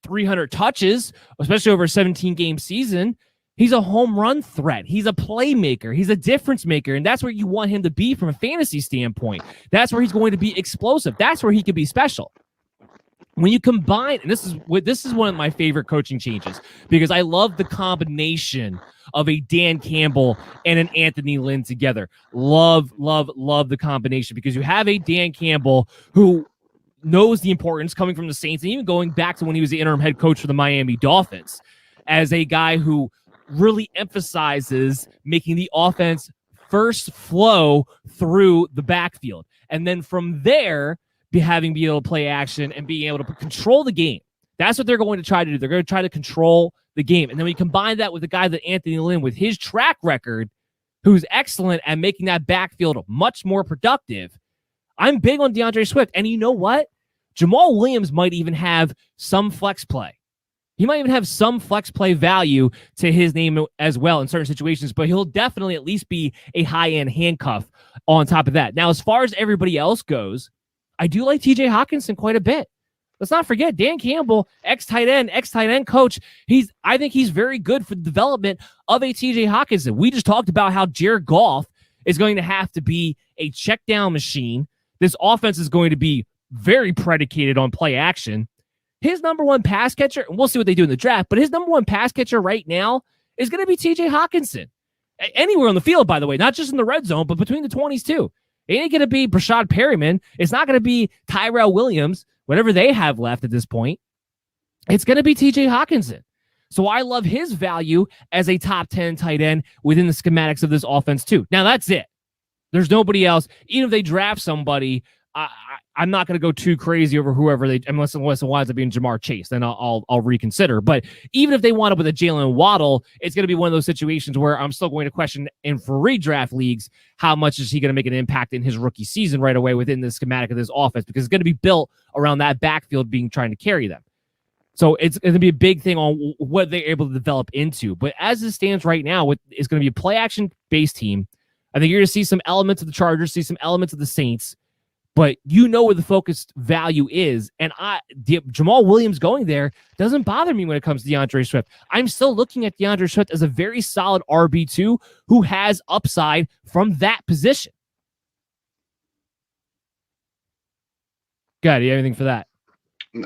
300 touches, especially over a 17-game season. He's a home run threat. He's a playmaker. He's a difference maker, and that's where you want him to be from a fantasy standpoint. That's where he's going to be explosive. That's where he can be special. when you combine, and this is one of my favorite coaching changes because I love the combination of a Dan Campbell and an Anthony Lynn together. Love the combination because you have a Dan Campbell who knows the importance coming from the Saints and even going back to when he was the interim head coach for the Miami Dolphins as a guy who really emphasizes making the offense first flow through the backfield. And then from there, be able to play action and being able to control the game. That's what they're going to try to do. They're going to try to control the game. And then we combine that with a guy that Anthony Lynn, with his track record, who's excellent at making that backfield much more productive. I'm big on DeAndre Swift. And you know what? Jamal Williams might even have some flex play. He might even have some flex play value to his name as well in certain situations, but he'll definitely at least be a high-end handcuff on top of that. Now, as far as everybody else goes, I do like TJ Hawkinson quite a bit. Let's not forget Dan Campbell, ex-tight end coach. I think he's very good for the development of a TJ Hawkinson. We just talked about how Jared Goff is going to have to be a check down machine. This offense is going to be very predicated on play action. His number one pass catcher, and we'll see what they do in the draft, but his number one pass catcher right now is going to be TJ Hawkinson. Anywhere on the field, by the way, not just in the red zone, but between the 20s too. It ain't going to be Brashad Perryman. It's not going to be Tyrell Williams, whatever they have left at this point. It's going to be TJ Hawkinson. So I love his value as a top 10 tight end within the schematics of this offense too. Now that's it. There's nobody else. Even if they draft somebody, I'm not going to go too crazy over whoever unless it winds up being Jamar Chase, then I'll reconsider. But even if they want it with a Jalen Waddle, it's going to be one of those situations where I'm still going to question in for redraft leagues, how much is he going to make an impact in his rookie season right away within the schematic of this offense, because it's going to be built around that backfield trying to carry them. So it's going to be a big thing on what they're able to develop into. But as it stands right now, it's going to be a play action based team. I think you're going to see some elements of the Chargers, see some elements of the Saints. But you know where the focused value is. And Jamal Williams going there doesn't bother me when it comes to DeAndre Swift. I'm still looking at DeAndre Swift as a very solid RB2 who has upside from that position. Good. Do you have anything for that?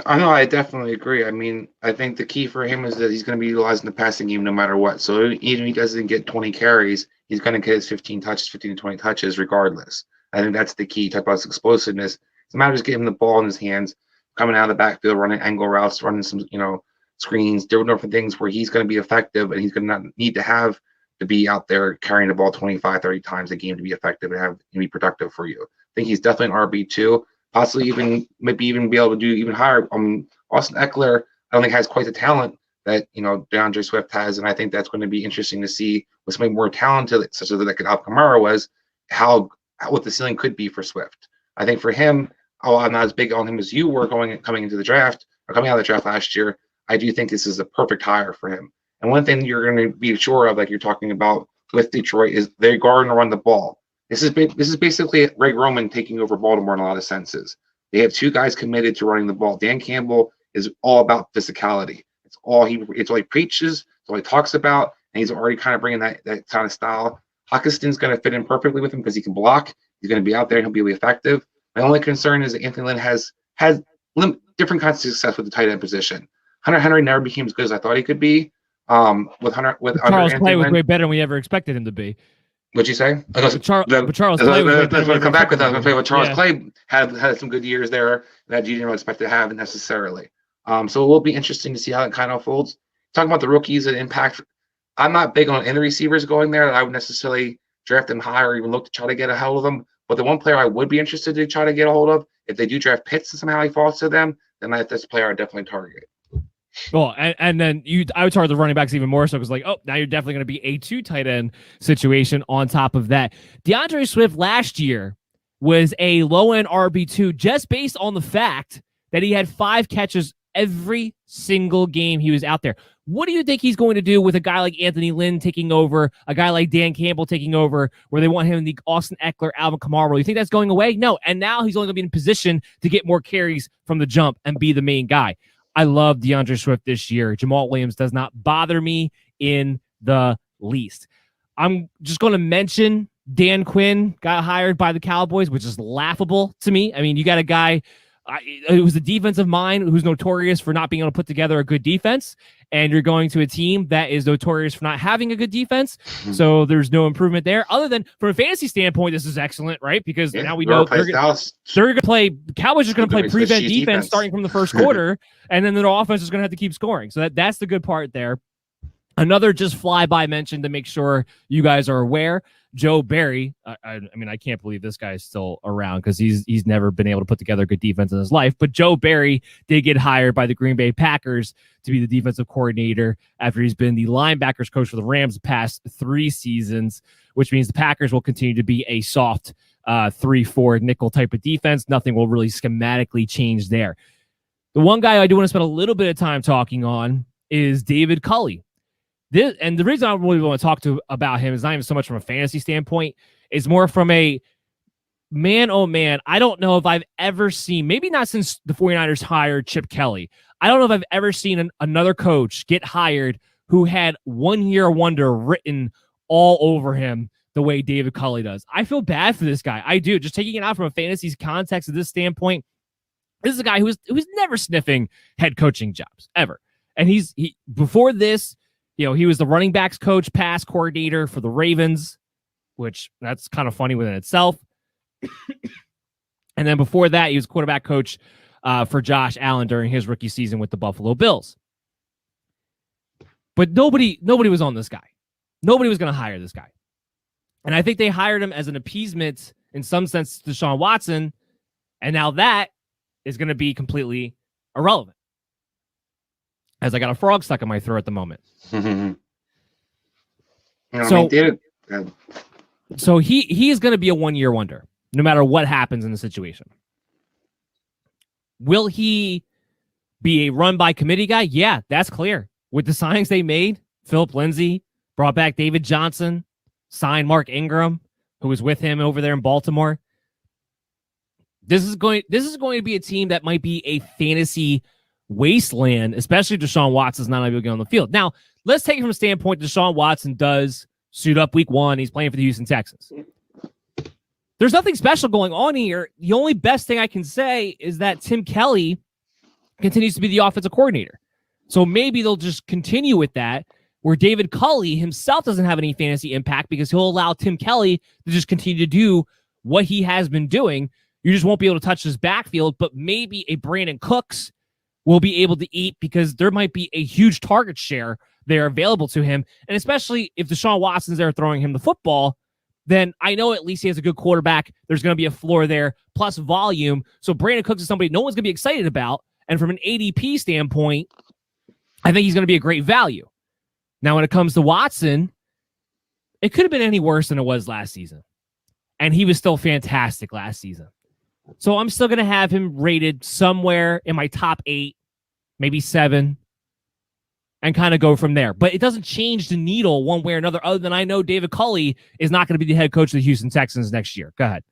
I know, I definitely agree. I mean, I think the key for him is that he's going to be utilizing the passing game no matter what. So even if he doesn't get 20 carries, he's going to get his 15 to 20 touches regardless. I think that's the key. Talk about his explosiveness. It's a matter of just getting the ball in his hands, coming out of the backfield, running angle routes, running some, screens, different things where he's going to be effective, and he's going to not need to have to be out there carrying the ball 25, 30 times a game to be effective and be productive for you. I think he's definitely an RB2, possibly maybe even be able to do even higher. Austin Eckler, I don't think has quite the talent that DeAndre Swift has, and I think that's going to be interesting to see with somebody more talented, such as like Alvin Kamara was, what the ceiling could be for Swift. I think for him, I'm not as big on him as you were coming into the draft or coming out of the draft last year. I do think this is a perfect hire for him. And one thing you're going to be sure of, like you're talking about with Detroit, is they're going to run the ball. This is basically Greg Roman taking over Baltimore in a lot of senses. They have two guys committed to running the ball. Dan Campbell is all about physicality. It's all he preaches. It's all he talks about, and he's already kind of bringing that kind of style. Hawkinson's going to fit in perfectly with him because he can block. He's going to be out there and he'll be really effective. My only concern is that Anthony Lynn has different kinds of success with the tight end position. Hunter Henry never became as good as I thought he could be. Charles Clay was way better than we ever expected him to be. What'd you say? Charles Clay was that's what I come back with. I was going to say, Charles Yeah. Clay had some good years there that you didn't expect to have necessarily. So it will be interesting to see how it kind of unfolds. Talking about the rookies and impact, I'm not big on any receivers going there that I would necessarily draft them high or even look to try to get a hold of them. But the one player I would be interested to try to get a hold of, if they do draft Pitts and somehow he falls to them, then that's a player I definitely target. Well, and then I would target the running backs even more so because now you're definitely going to be a 2 tight end situation on top of that. DeAndre Swift last year was a low-end RB2 just based on the fact that he had 5 catches every single game he was out there. What do you think he's going to do with a guy like Anthony Lynn taking over, a guy like Dan Campbell taking over, where they want him in the Austin Eckler, Alvin Kamara role? You think that's going away? No. And now he's only going to be in position to get more carries from the jump and be the main guy. I love DeAndre Swift this year. Jamal Williams does not bother me in the least. I'm just going to mention Dan Quinn got hired by the Cowboys, which is laughable to me. I mean, you got a guy it was a defensive mind who's notorious for not being able to put together a good defense, and you're going to a team that is notorious for not having a good defense. So there's no improvement there. Other than from a fantasy standpoint, this is excellent, right? Because now we know they're going to play. Cowboys are going to play prevent defense starting from the first quarter, and then their offense is going to have to keep scoring. So that's the good part there. Another just flyby mention to make sure you guys are aware. Joe Barry, I mean, I can't believe this guy is still around because he's never been able to put together a good defense in his life. But Joe Barry did get hired by the Green Bay Packers to be the defensive coordinator after he's been the linebackers coach for the Rams the past 3 seasons, which means the Packers will continue to be a soft 3-4 nickel type of defense. Nothing will really schematically change there. The one guy I do want to spend a little bit of time talking on is David Culley. And the reason I really want to talk about him is not even so much from a fantasy standpoint. It's more from a man, oh man, I don't know if I've ever seen, maybe not since the 49ers hired Chip Kelly, I don't know if I've ever seen another coach get hired who had 1 year wonder written all over him the way David Culley does. I feel bad for this guy. I do. Just taking it out from a fantasy context of this standpoint, this is a guy who's never sniffing head coaching jobs, ever. And he before this, he was the running backs coach, pass coordinator for the Ravens, which that's kind of funny within itself. And then before that, he was quarterback coach for Josh Allen during his rookie season with the Buffalo Bills. But nobody was on this guy. Nobody was going to hire this guy. And I think they hired him as an appeasement in some sense to Deshaun Watson. And now that is going to be completely irrelevant. As I got a frog stuck in my throat at the moment. So he is going to be a 1 year wonder, no matter what happens in the situation. Will he be a run by committee guy? Yeah, that's clear. With the signings they made, Philip Lindsay brought back David Johnson, signed Mark Ingram, who was with him over there in Baltimore. This is going to be a team that might be a fantasy wasteland, especially if Deshaun Watson's not able to get on the field. Now, let's take it from a standpoint Deshaun Watson does suit up week 1. He's playing for the Houston Texans. There's nothing special going on here. The only best thing I can say is that Tim Kelly continues to be the offensive coordinator. So maybe they'll just continue with that, where David Culley himself doesn't have any fantasy impact because he'll allow Tim Kelly to just continue to do what he has been doing. You just won't be able to touch his backfield, but maybe a Brandon Cooks will be able to eat because there might be a huge target share there available to him. And especially if Deshaun Watson's there throwing him the football, then I know at least he has a good quarterback. There's going to be a floor there, plus volume. So Brandon Cooks is somebody no one's going to be excited about. And from an ADP standpoint, I think he's going to be a great value. Now, when it comes to Watson, it could have been any worse than it was last season. And he was still fantastic last season. So I'm still going to have him rated somewhere in my top 8, maybe 7, and kind of go from there. But it doesn't change the needle one way or another, other than I know David Culley is not going to be the head coach of the Houston Texans next year. Go ahead.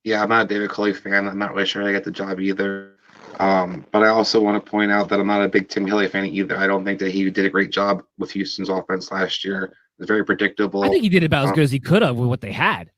Yeah, I'm not a David Culley fan. I'm not really sure I get the job either. But I also want to point out that I'm not a big Tim Kelly fan either. I don't think that he did a great job with Houston's offense last year. It was very predictable. I think he did about as good as he could have with what they had.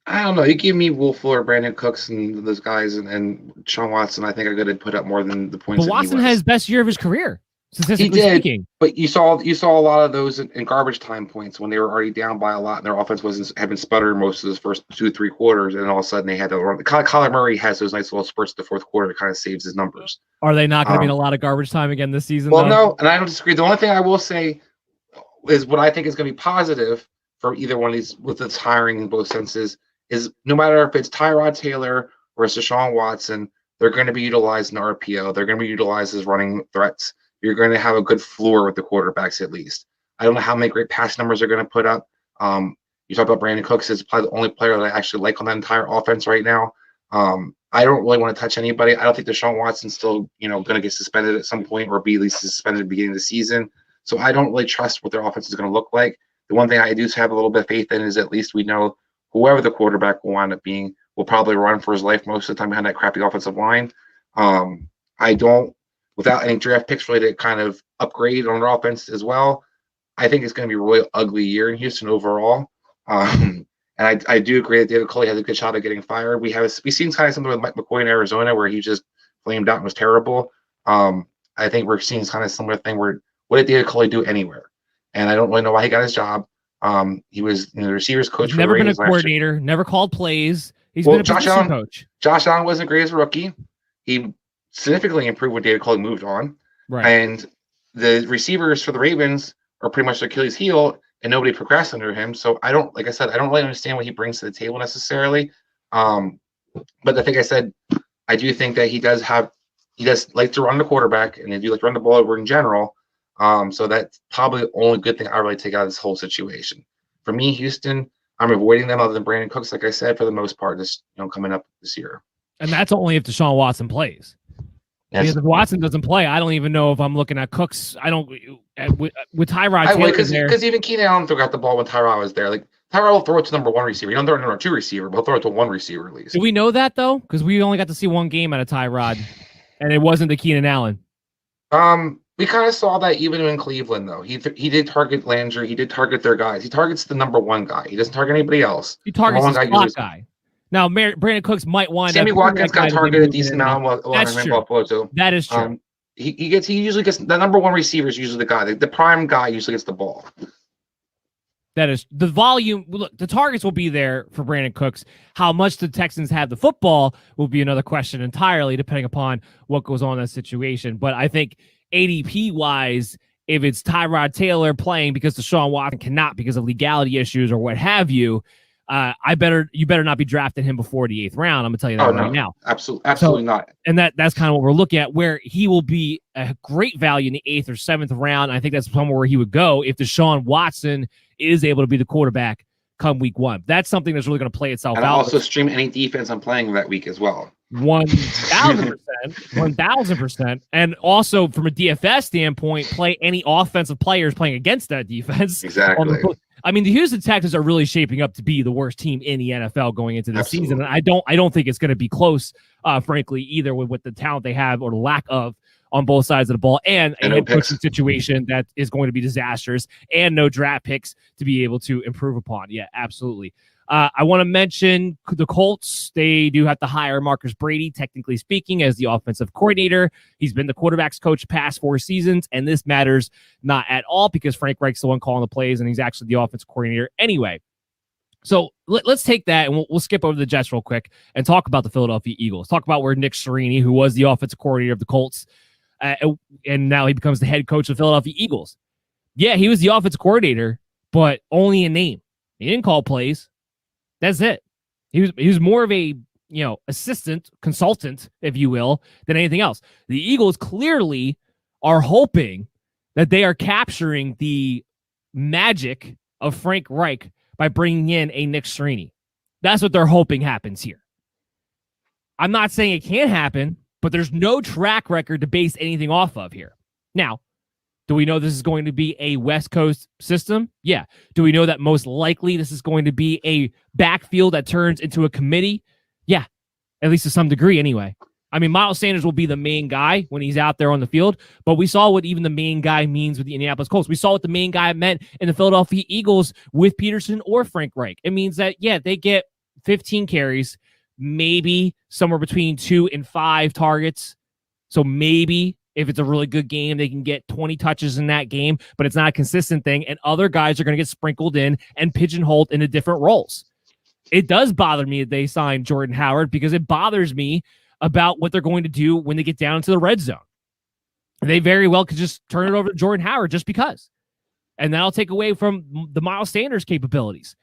I don't know. You give me Will Fuller, Brandon Cooks, and those guys, and Sean Watson. I think I could have put up more than the points. But Watson had his best year of his career, statistically he did, speaking. But you saw a lot of those in garbage time points when they were already down by a lot, and their offense had been sputtering most of those first 2-3 quarters, and all of a sudden they had to run. Kyler Murray has those nice little spurts the fourth quarter that kind of saves his numbers. Are they not going to be in a lot of garbage time again this season? Well, no, and I don't disagree. The only thing I will say is what I think is going to be positive for either one of these with this hiring in both senses is no matter if it's Tyrod Taylor or it's Deshaun Watson, they're going to be utilized in RPO. They're going to be utilized as running threats. You're going to have a good floor with the quarterbacks at least. I don't know how many great pass numbers they're going to put up. You talk about Brandon Cooks is probably the only player that I actually like on that entire offense right now. I don't really want to touch anybody. I don't think Deshaun Watson's still, going to get suspended at some point or be at least suspended at the beginning of the season. So I don't really trust what their offense is going to look like. The one thing I do have a little bit of faith in is at least we know whoever the quarterback will wind up being will probably run for his life most of the time behind that crappy offensive line. I don't, without any draft picks really to kind of upgrade on their offense as well, I think it's going to be a really ugly year in Houston overall. And And I do agree that David Culley has a good shot at getting fired. We've seen kind of something with Mike McCoy in Arizona where he just flamed out and was terrible. I think we're seeing kind of similar thing where what did David Culley do anywhere? And I don't really know why he got his job. He was the receivers coach. He's never been a coordinator, never called plays. He's been a position coach. Josh Allen wasn't great as a rookie. He significantly improved when David Culley moved on. Right. And the receivers for the Ravens are pretty much their Achilles heel, and nobody progressed under him. So I don't really understand what he brings to the table necessarily. But I think I said, I do think that he does like to run the quarterback, and they do like to run the ball over in general. So that's probably the only good thing I really take out of this whole situation. For me, Houston, I'm avoiding them other than Brandon Cooks, like I said, for the most part, coming up this year. And that's only if Deshaun Watson plays. Yes. Because if Watson doesn't play, I don't even know if I'm looking at Cooks. I don't with Tyrod Taylor there. Because even Keenan Allen got the ball when Tyrod was there. Like Tyrod will throw it to number one receiver. He don't throw it to number two receiver, but he'll throw it to one receiver at least. Do we know that though? Because we only got to see one game out of Tyrod, and it wasn't the Keenan Allen. We kind of saw that even in Cleveland, though. He did target Landry. He did target their guys. He targets the number one guy. He doesn't target anybody else. He targets the slot guy. Now, Brandon Cooks might wind Sammy up. Watkins got targeted a decent amount. That's true. Buffalo, too. That is true. He usually gets the number one receiver is usually the guy. The prime guy usually gets the ball. That is the volume. Look, the targets will be there for Brandon Cooks. How much the Texans have the football will be another question entirely, depending upon what goes on in that situation. But I think ADP wise, if it's Tyrod Taylor playing because Deshaun Watson cannot because of legality issues or what have you, you better not be drafting him before the 8th round. I'm gonna tell you that right now. Absolutely not. And that's kind of what we're looking at, where he will be a great value in the 8th or 7th round. I think that's somewhere where he would go if Deshaun Watson is able to be the quarterback come week 1. That's something that's really going to play itself out. And also stream any defense I'm playing that week as well. 1,000%, 1,000%. And also from a DFS standpoint, play any offensive players playing against that defense. Exactly. I mean, the Houston Texans are really shaping up to be the worst team in the NFL going into this season. And I don't think it's going to be close, frankly, either with the talent they have or the lack of on both sides of the ball, and a head coaching situation that is going to be disastrous, and no draft picks to be able to improve upon. Yeah, absolutely. I want to mention the Colts. They do have to hire Marcus Brady, technically speaking, as the offensive coordinator. He's been the quarterback's coach past 4 seasons, and this matters not at all because Frank Reich's the one calling the plays, and he's actually the offensive coordinator anyway. So let's take that, and we'll skip over the Jets real quick and talk about the Philadelphia Eagles. Talk about where Nick Sirianni, who was the offensive coordinator of the Colts, and now he becomes the head coach of the Philadelphia Eagles. Yeah, he was the offensive coordinator, but only in name. He didn't call plays. That's it. He was more of a assistant, consultant, if you will, than anything else. The Eagles clearly are hoping that they are capturing the magic of Frank Reich by bringing in a Nick Sirianni. That's what they're hoping happens here. I'm not saying it can't happen, but there's no track record to base anything off of here. Now, do we know this is going to be a West Coast system? Yeah. Do we know that most likely this is going to be a backfield that turns into a committee? Yeah, at least to some degree anyway. I mean, Miles Sanders will be the main guy when he's out there on the field, but we saw what even the main guy means with the Indianapolis Colts. We saw what the main guy meant in the Philadelphia Eagles with Peterson or Frank Reich. It means that, yeah, they get 15 carries, maybe somewhere between 2 and 5 targets. So maybe if it's a really good game, they can get 20 touches in that game, but it's not a consistent thing. And other guys are going to get sprinkled in and pigeonholed into different roles. It does bother me that they signed Jordan Howard because it bothers me about what they're going to do when they get down into the red zone. They very well could just turn it over to Jordan Howard just because. And that'll take away from the Miles Sanders capabilities.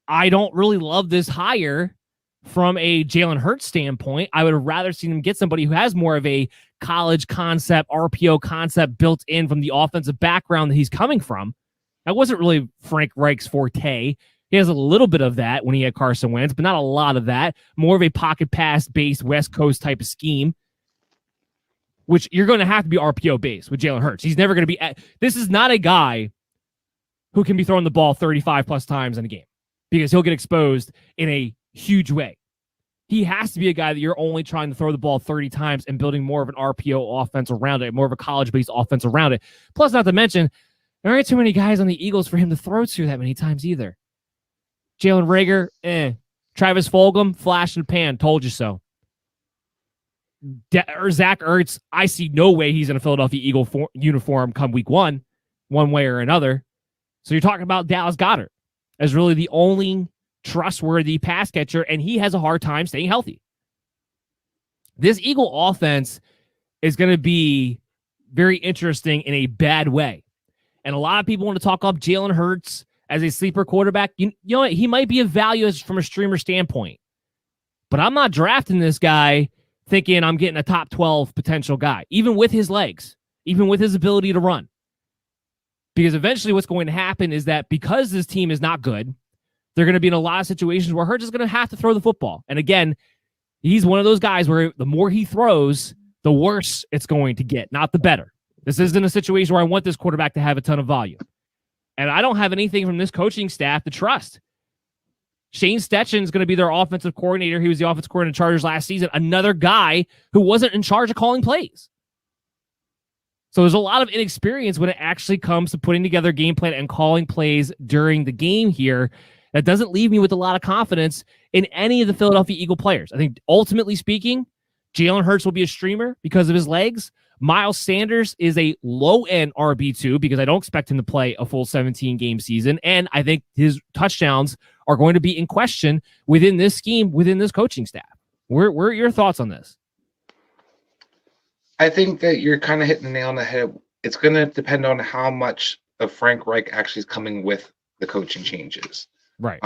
I don't really love this hire from a Jalen Hurts standpoint. I would have rather seen him get somebody who has more of a college concept, RPO concept built in from the offensive background that he's coming from. That wasn't really Frank Reich's forte. He has a little bit of that when he had Carson Wentz, but not a lot of that. More of a pocket pass-based West Coast type of scheme, which you're going to have to be RPO-based with Jalen Hurts. He's never going to be... This is not a guy who can be throwing the ball 35-plus times in a game because he'll get exposed in a huge way. He has to be a guy that you're only trying to throw the ball 30 times and building more of an RPO offense around it, more of a college-based offense around it. Plus, not to mention, there aren't too many guys on the Eagles for him to throw to that many times either. Jalen Rager, Travis Fulgham, flash and pan, told you so. Or Zach Ertz, I see no way he's in a Philadelphia Eagle uniform come week one way or another. So you're talking about Dallas Goedert as really the only trustworthy pass catcher, and he has a hard time staying healthy. This Eagle offense is going to be very interesting in a bad way. And a lot of people want to talk up Jalen Hurts as a sleeper quarterback. You know what? He might be of value from a streamer standpoint. But I'm not drafting this guy thinking I'm getting a top 12 potential guy, even with his legs, even with his ability to run. Because eventually what's going to happen is that because this team is not good, they're going to be in a lot of situations where Hurts is going to have to throw the football. And again, he's one of those guys where the more he throws, the worse it's going to get, not the better. This isn't a situation where I want this quarterback to have a ton of volume. And I don't have anything from this coaching staff to trust. Shane Steichen is going to be their offensive coordinator. He was the offensive coordinator of the Chargers last season. Another guy who wasn't in charge of calling plays. So there's a lot of inexperience when it actually comes to putting together a game plan and calling plays during the game here. That doesn't leave me with a lot of confidence in any of the Philadelphia Eagle players. I think ultimately speaking, Jalen Hurts will be a streamer because of his legs. Miles Sanders is a low-end RB2 because I don't expect him to play a full 17-game season, and I think his touchdowns are going to be in question within this scheme, within this coaching staff. Where are your thoughts on this? I think that you're kind of hitting the nail on the head. It's going to depend on how much of Frank Reich actually is coming with the coaching changes. Right.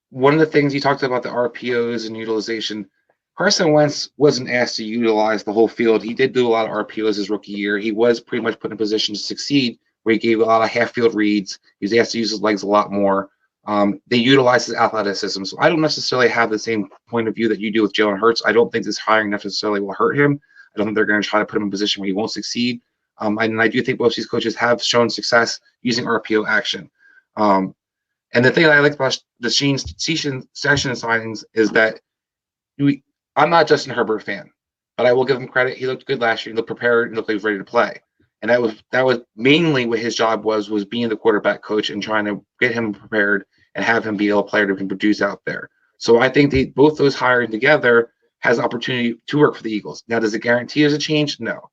One of the things you talked about, the RPOs and utilization, Carson Wentz wasn't asked to utilize the whole field. He did do a lot of RPOs his rookie year. He was pretty much put in a position to succeed, where he gave a lot of half-field reads. He was asked to use his legs a lot more. They utilized his athleticism. So I don't necessarily have the same point of view that you do with Jalen Hurts. I don't think this hiring necessarily will hurt him. I don't think they're going to try to put him in a position where he won't succeed. And I do think both these coaches have shown success using RPO action. And the thing that I like about the Sheen signings is that I'm not a Justin Herbert fan, but I will give him credit. He looked good last year. He looked prepared and looked like he was ready to play. And that was mainly what his job was being the quarterback coach and trying to get him prepared and have him be a player that can produce out there. So I think both those hiring together has opportunity to work for the Eagles. Now, does it guarantee there's a change? No.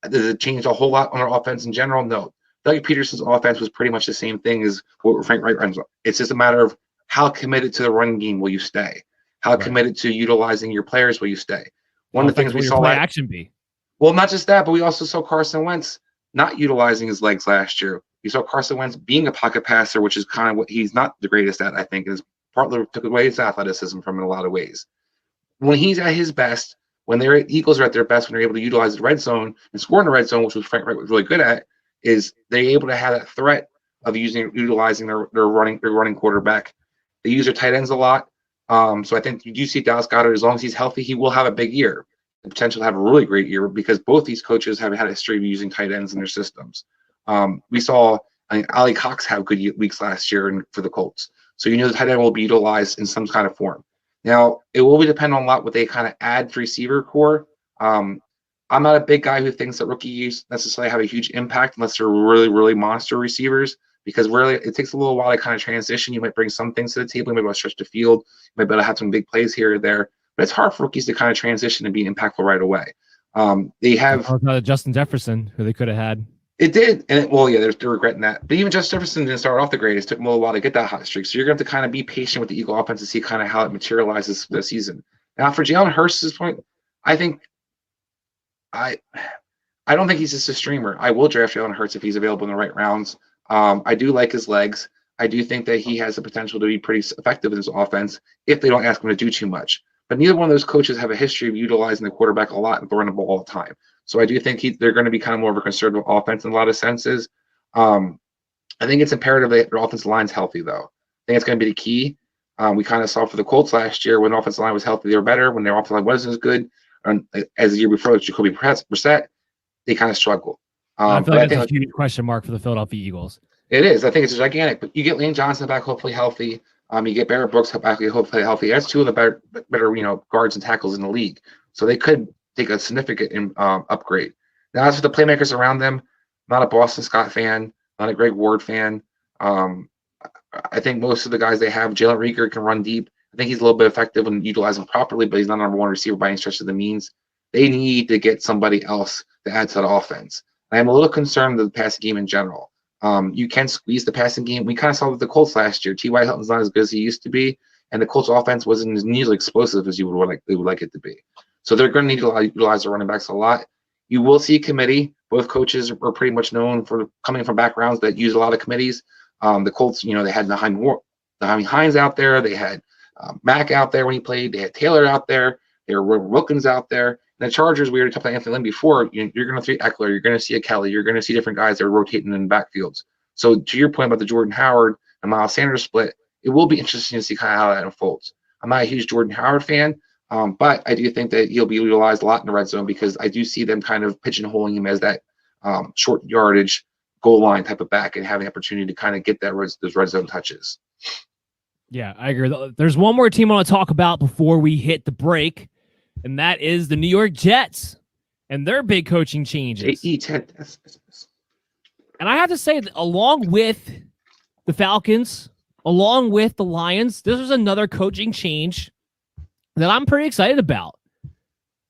Does it change a whole lot on our offense in general? No. Doug Peterson's offense was pretty much the same thing as what Frank Reich runs. It's just a matter of how committed to the running game will you stay? How committed to utilizing your players will you stay? One of the things we saw play action be. Well, not just that, but we also saw Carson Wentz not utilizing his legs last year. We saw Carson Wentz being a pocket passer, which is kind of what he's not the greatest at, I think, is partly took away his athleticism from in a lot of ways. When he's at his best, when the Eagles are at their best, when they're able to utilize the red zone and score in the red zone, which was Frank Reich was really good at, is they're able to have that threat of utilizing their running quarterback. They use their tight ends a lot. So I think you do see Dallas Goedert, as long as he's healthy, he will have a big year. The potential to have a really great year because both these coaches have had a history of using tight ends in their systems. We saw Ali Cox have good weeks last year for the Colts. So the tight end will be utilized in some kind of form. Now, it will depend on a lot what they kind of add to receiver core. I'm not a big guy who thinks that rookies necessarily have a huge impact unless they're really, really monster receivers, because really it takes a little while to kind of transition. You might bring some things to the table. You might be able to stretch the field. You might be able to have some big plays here or there. But it's hard for rookies to kind of transition and be impactful right away. They have Justin Jefferson, who they could have had. It did, and they're regretting that. But even Justin Jefferson didn't start off the greatest. It took him a little while to get that hot streak. So you're going to have to kind of be patient with the Eagle offense to see kind of how it materializes this season. Now, for Jalen Hurts' point, I think I don't think he's just a streamer. I will draft Jalen Hurts if he's available in the right rounds. I do like his legs. I do think that he has the potential to be pretty effective in his offense if they don't ask him to do too much. But neither one of those coaches have a history of utilizing the quarterback a lot and throwing the ball all the time. So I do think they're going to be kind of more of a conservative offense in a lot of senses. I think it's imperative that their offensive line's healthy, though. I think it's going to be the key. We kind of saw for the Colts last year when the offensive line was healthy, they were better. When their offensive line wasn't as good, as the year before, with Jacoby Brissett, they kind of struggled. I feel like that's a huge question mark for the Philadelphia Eagles. It is. I think it's gigantic. But you get Lane Johnson back hopefully healthy. You get Barrett Brooks back hopefully healthy. That's two of the better guards and tackles in the league. So they could take a significant upgrade. Now, as for the playmakers around them, not a Boston Scott fan, not a Greg Ward fan. I think most of the guys they have, Jalen Rieger can run deep. I think he's a little bit effective when utilized him properly, but he's not number one receiver by any stretch of the means. They need to get somebody else to add to the offense. And I'm a little concerned with the passing game in general. You can squeeze the passing game. We kind of saw with the Colts last year. T.Y. Hilton's not as good as he used to be, and the Colts offense wasn't as nearly explosive as they would like it to be. So they're going to need to utilize their running backs a lot. You will see a committee. Both coaches are pretty much known for coming from backgrounds that use a lot of committees. The Colts, they had Naheem Hines out there. They had Mack out there when he played. They had Taylor out there. They were Wilkins out there. And the Chargers, we already talked about Anthony Lynn before. You're going to see Eckler. You're going to see a Kelly. You're going to see different guys that are rotating in backfields. So to your point about the Jordan Howard and Miles Sanders split, it will be interesting to see kind of how that unfolds. I'm not a huge Jordan Howard fan, but I do think that he'll be utilized a lot in the red zone because I do see them kind of pigeonholing him as that short yardage goal line type of back and having the opportunity to kind of get those red zone touches. Yeah, I agree. There's one more team I want to talk about before we hit the break, and that is the New York Jets and their big coaching changes. And I have to say that along with the Falcons, along with the Lions, this was another coaching change that I'm pretty excited about.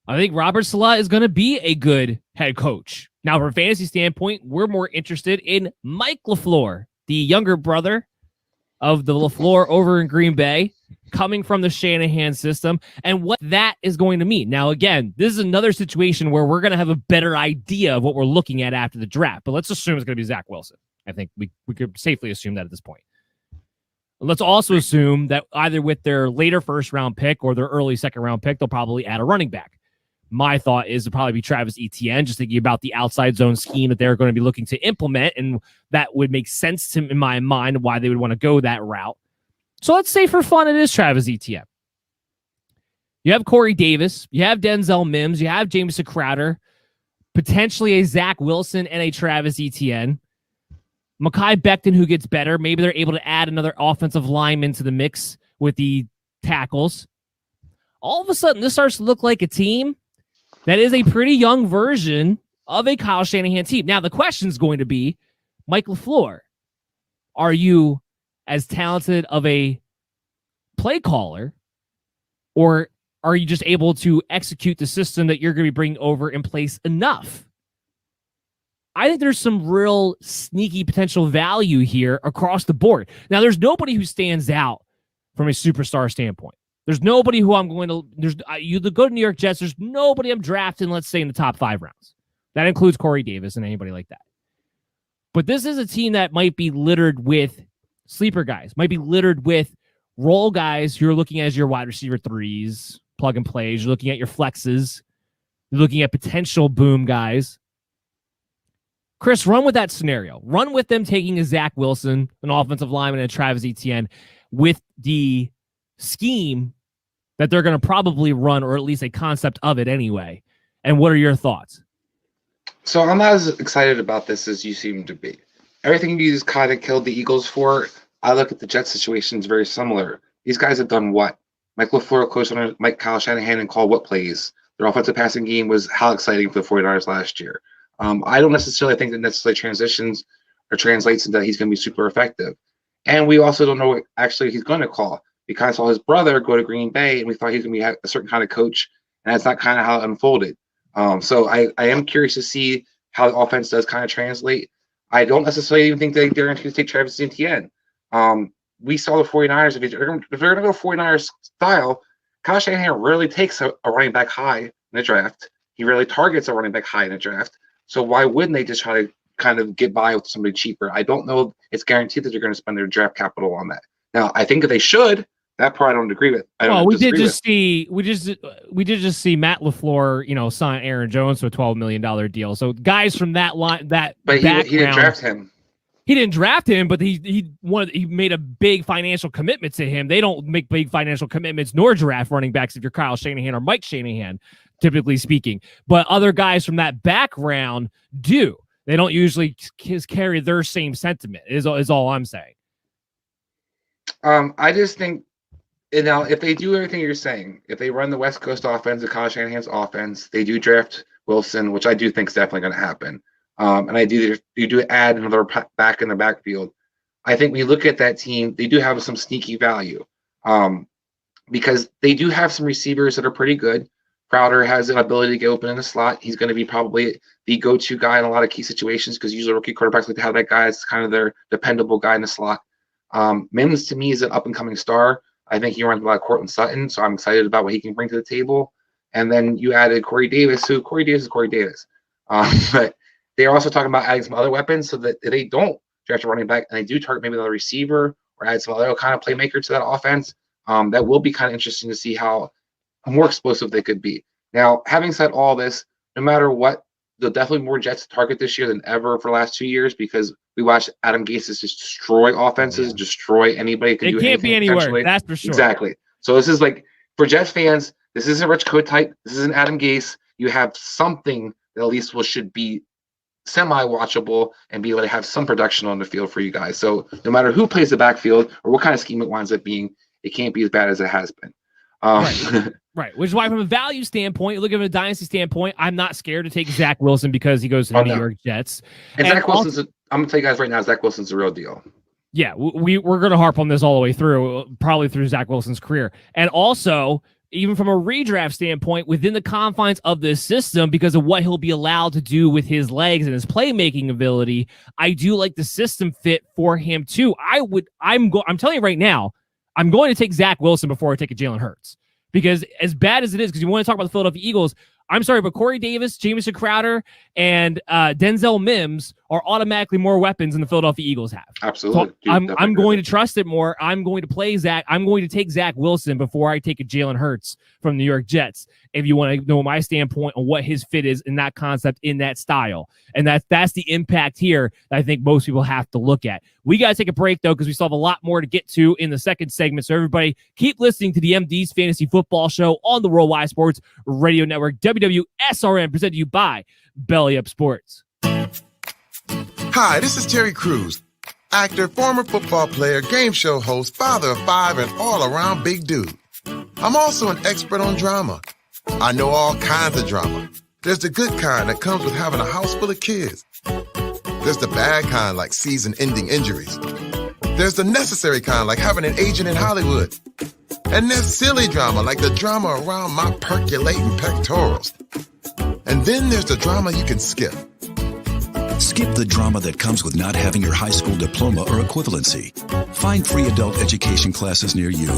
I think Robert Saleh is going to be a good head coach. Now, from a fantasy standpoint, we're more interested in Mike LaFleur, the younger brother of the LaFleur over in Green Bay, coming from the Shanahan system, and what that is going to mean. Now, again, this is another situation where we're going to have a better idea of what we're looking at after the draft, but let's assume it's going to be Zach Wilson. I think we could safely assume that at this point. Let's also assume that either with their later first-round pick or their early second-round pick, they'll probably add a running back. My thought is to probably be Travis Etienne, just thinking about the outside zone scheme that they're going to be looking to implement, and that would make sense in my mind why they would want to go that route. So let's say for fun it is Travis Etienne. You have Corey Davis, you have Denzel Mims, you have Jameson Crowder, potentially a Zach Wilson and a Travis Etienne. Mekhi Becton, who gets better. Maybe they're able to add another offensive lineman to the mix with the tackles. All of a sudden, this starts to look like a team that is a pretty young version of a Kyle Shanahan team. Now, the question is going to be, Mike LaFleur, are you as talented of a play caller, or are you just able to execute the system that you're going to be bringing over in place enough? I think there's some real sneaky potential value here across the board. Now, there's nobody who stands out from a superstar standpoint. There's nobody who I'm going to, you go to New York Jets, there's nobody I'm drafting, let's say, in the top 5 rounds. That includes Corey Davis and anybody like that. But this is a team that might be littered with sleeper guys, might be littered with role guys who are looking at as your wide receiver 3s, plug and plays. You're looking at your flexes. You're looking at potential boom guys. Chris, run with that scenario. Run with them taking a Zach Wilson, an offensive lineman, and a Travis Etienne with the scheme that they're going to probably run, or at least a concept of it anyway. And what are your thoughts? So I'm not as excited about this as you seem to be. Everything you just kind of killed the Eagles for, I look at the Jets situation is very similar. These guys have done what? Mike LaFleur coached under Kyle Shanahan and called what plays? Their offensive passing game was how exciting for the 49ers last year. I don't necessarily think that necessarily transitions or translates into that he's going to be super effective. And we also don't know what actually he's going to call. We kind of saw his brother go to Green Bay, and we thought he was going to be a certain kind of coach, and that's not kind of how it unfolded. So I am curious to see how the offense does kind of translate. I don't necessarily even think they're going to take Travis Etienne. We saw the 49ers. If they're going to go 49ers style, Kyle Shanahan rarely takes a running back high in the draft. He rarely targets a running back high in the draft. So why wouldn't they just try to kind of get by with somebody cheaper? I don't know. It's guaranteed that they're going to spend their draft capital on that. Now, I think if they should, that part I don't agree with. We did just see Matt LaFleur, sign Aaron Jones to a $12 million deal. So guys from that line, but he didn't draft him. He didn't draft him, but he made a big financial commitment to him. They don't make big financial commitments nor draft running backs if you're Kyle Shanahan or Mike Shanahan, typically speaking. But other guys from that background do. They don't usually carry their same sentiment, is all I'm saying. I just think, now, if they do everything you're saying, if they run the West Coast offense, the Kyle Shanahan's offense, they do draft Wilson, which I do think is definitely going to happen. And you do add another back in the backfield. I think when you look at that team, they do have some sneaky value because they do have some receivers that are pretty good. Crowder has an ability to get open in the slot. He's going to be probably the go-to guy in a lot of key situations because usually rookie quarterbacks like to have that guy as kind of their dependable guy in the slot. Mims, to me, is an up-and-coming star. I think he runs a lot of Cortland Sutton, so I'm excited about what he can bring to the table. And then you added Corey Davis, who Corey Davis is Corey Davis. But they're also talking about adding some other weapons so that they don't draft a running back and they do target maybe another receiver or add some other kind of playmaker to that offense. That will be kind of interesting to see how more explosive they could be. Now, having said all this, no matter what, there'll definitely more Jets to target this year than ever for the last 2 years because we watched Adam Gase just destroy offenses, destroy anybody. It can't be anywhere. That's for sure. Exactly. So this is like, for Jets fans, this isn't Rich Kotite. This isn't Adam Gase. You have something that at least should be semi-watchable and be able to have some production on the field for you guys. So no matter who plays the backfield or what kind of scheme it winds up being, it can't be as bad as it has been. Right. Which is why, from a value standpoint, look at it from a dynasty standpoint, I'm not scared to take Zach Wilson because he goes to the New York Jets. And Zach Wilson's, I'm going to tell you guys right now, Zach Wilson's the real deal. Yeah, we're going to harp on this all the way through, probably through Zach Wilson's career. And also, even from a redraft standpoint, within the confines of this system, because of what he'll be allowed to do with his legs and his playmaking ability, I do like the system fit for him too. I'm telling you right now, I'm going to take Zach Wilson before I take a Jalen Hurts. Because as bad as it is, because you want to talk about the Philadelphia Eagles, I'm sorry, but Corey Davis, Jamison Crowder, and Denzel Mims are automatically more weapons than the Philadelphia Eagles have. Absolutely. So I'm going to trust it more. I'm going to play Zach. I'm going to take Zach Wilson before I take a Jalen Hurts from New York Jets, if you want to know my standpoint on what his fit is in that concept, in that style. And that's the impact here that I think most people have to look at. We got to take a break, though, because we still have a lot more to get to in the second segment. So everybody, keep listening to the MD's Fantasy Football Show on the Worldwide Sports Radio Network, WWSRN, presented to you by Belly Up Sports. Hi, this is Terry Crews, actor, former football player, game show host, father of 5, and all-around big dude. I'm also an expert on drama. I know all kinds of drama. There's the good kind that comes with having a house full of kids. There's the bad kind, like season-ending injuries. There's the necessary kind, like having an agent in Hollywood. And there's silly drama, like the drama around my percolating pectorals. And then there's the drama you can skip. Skip the drama that comes with not having your high school diploma or equivalency. Find free adult education classes near you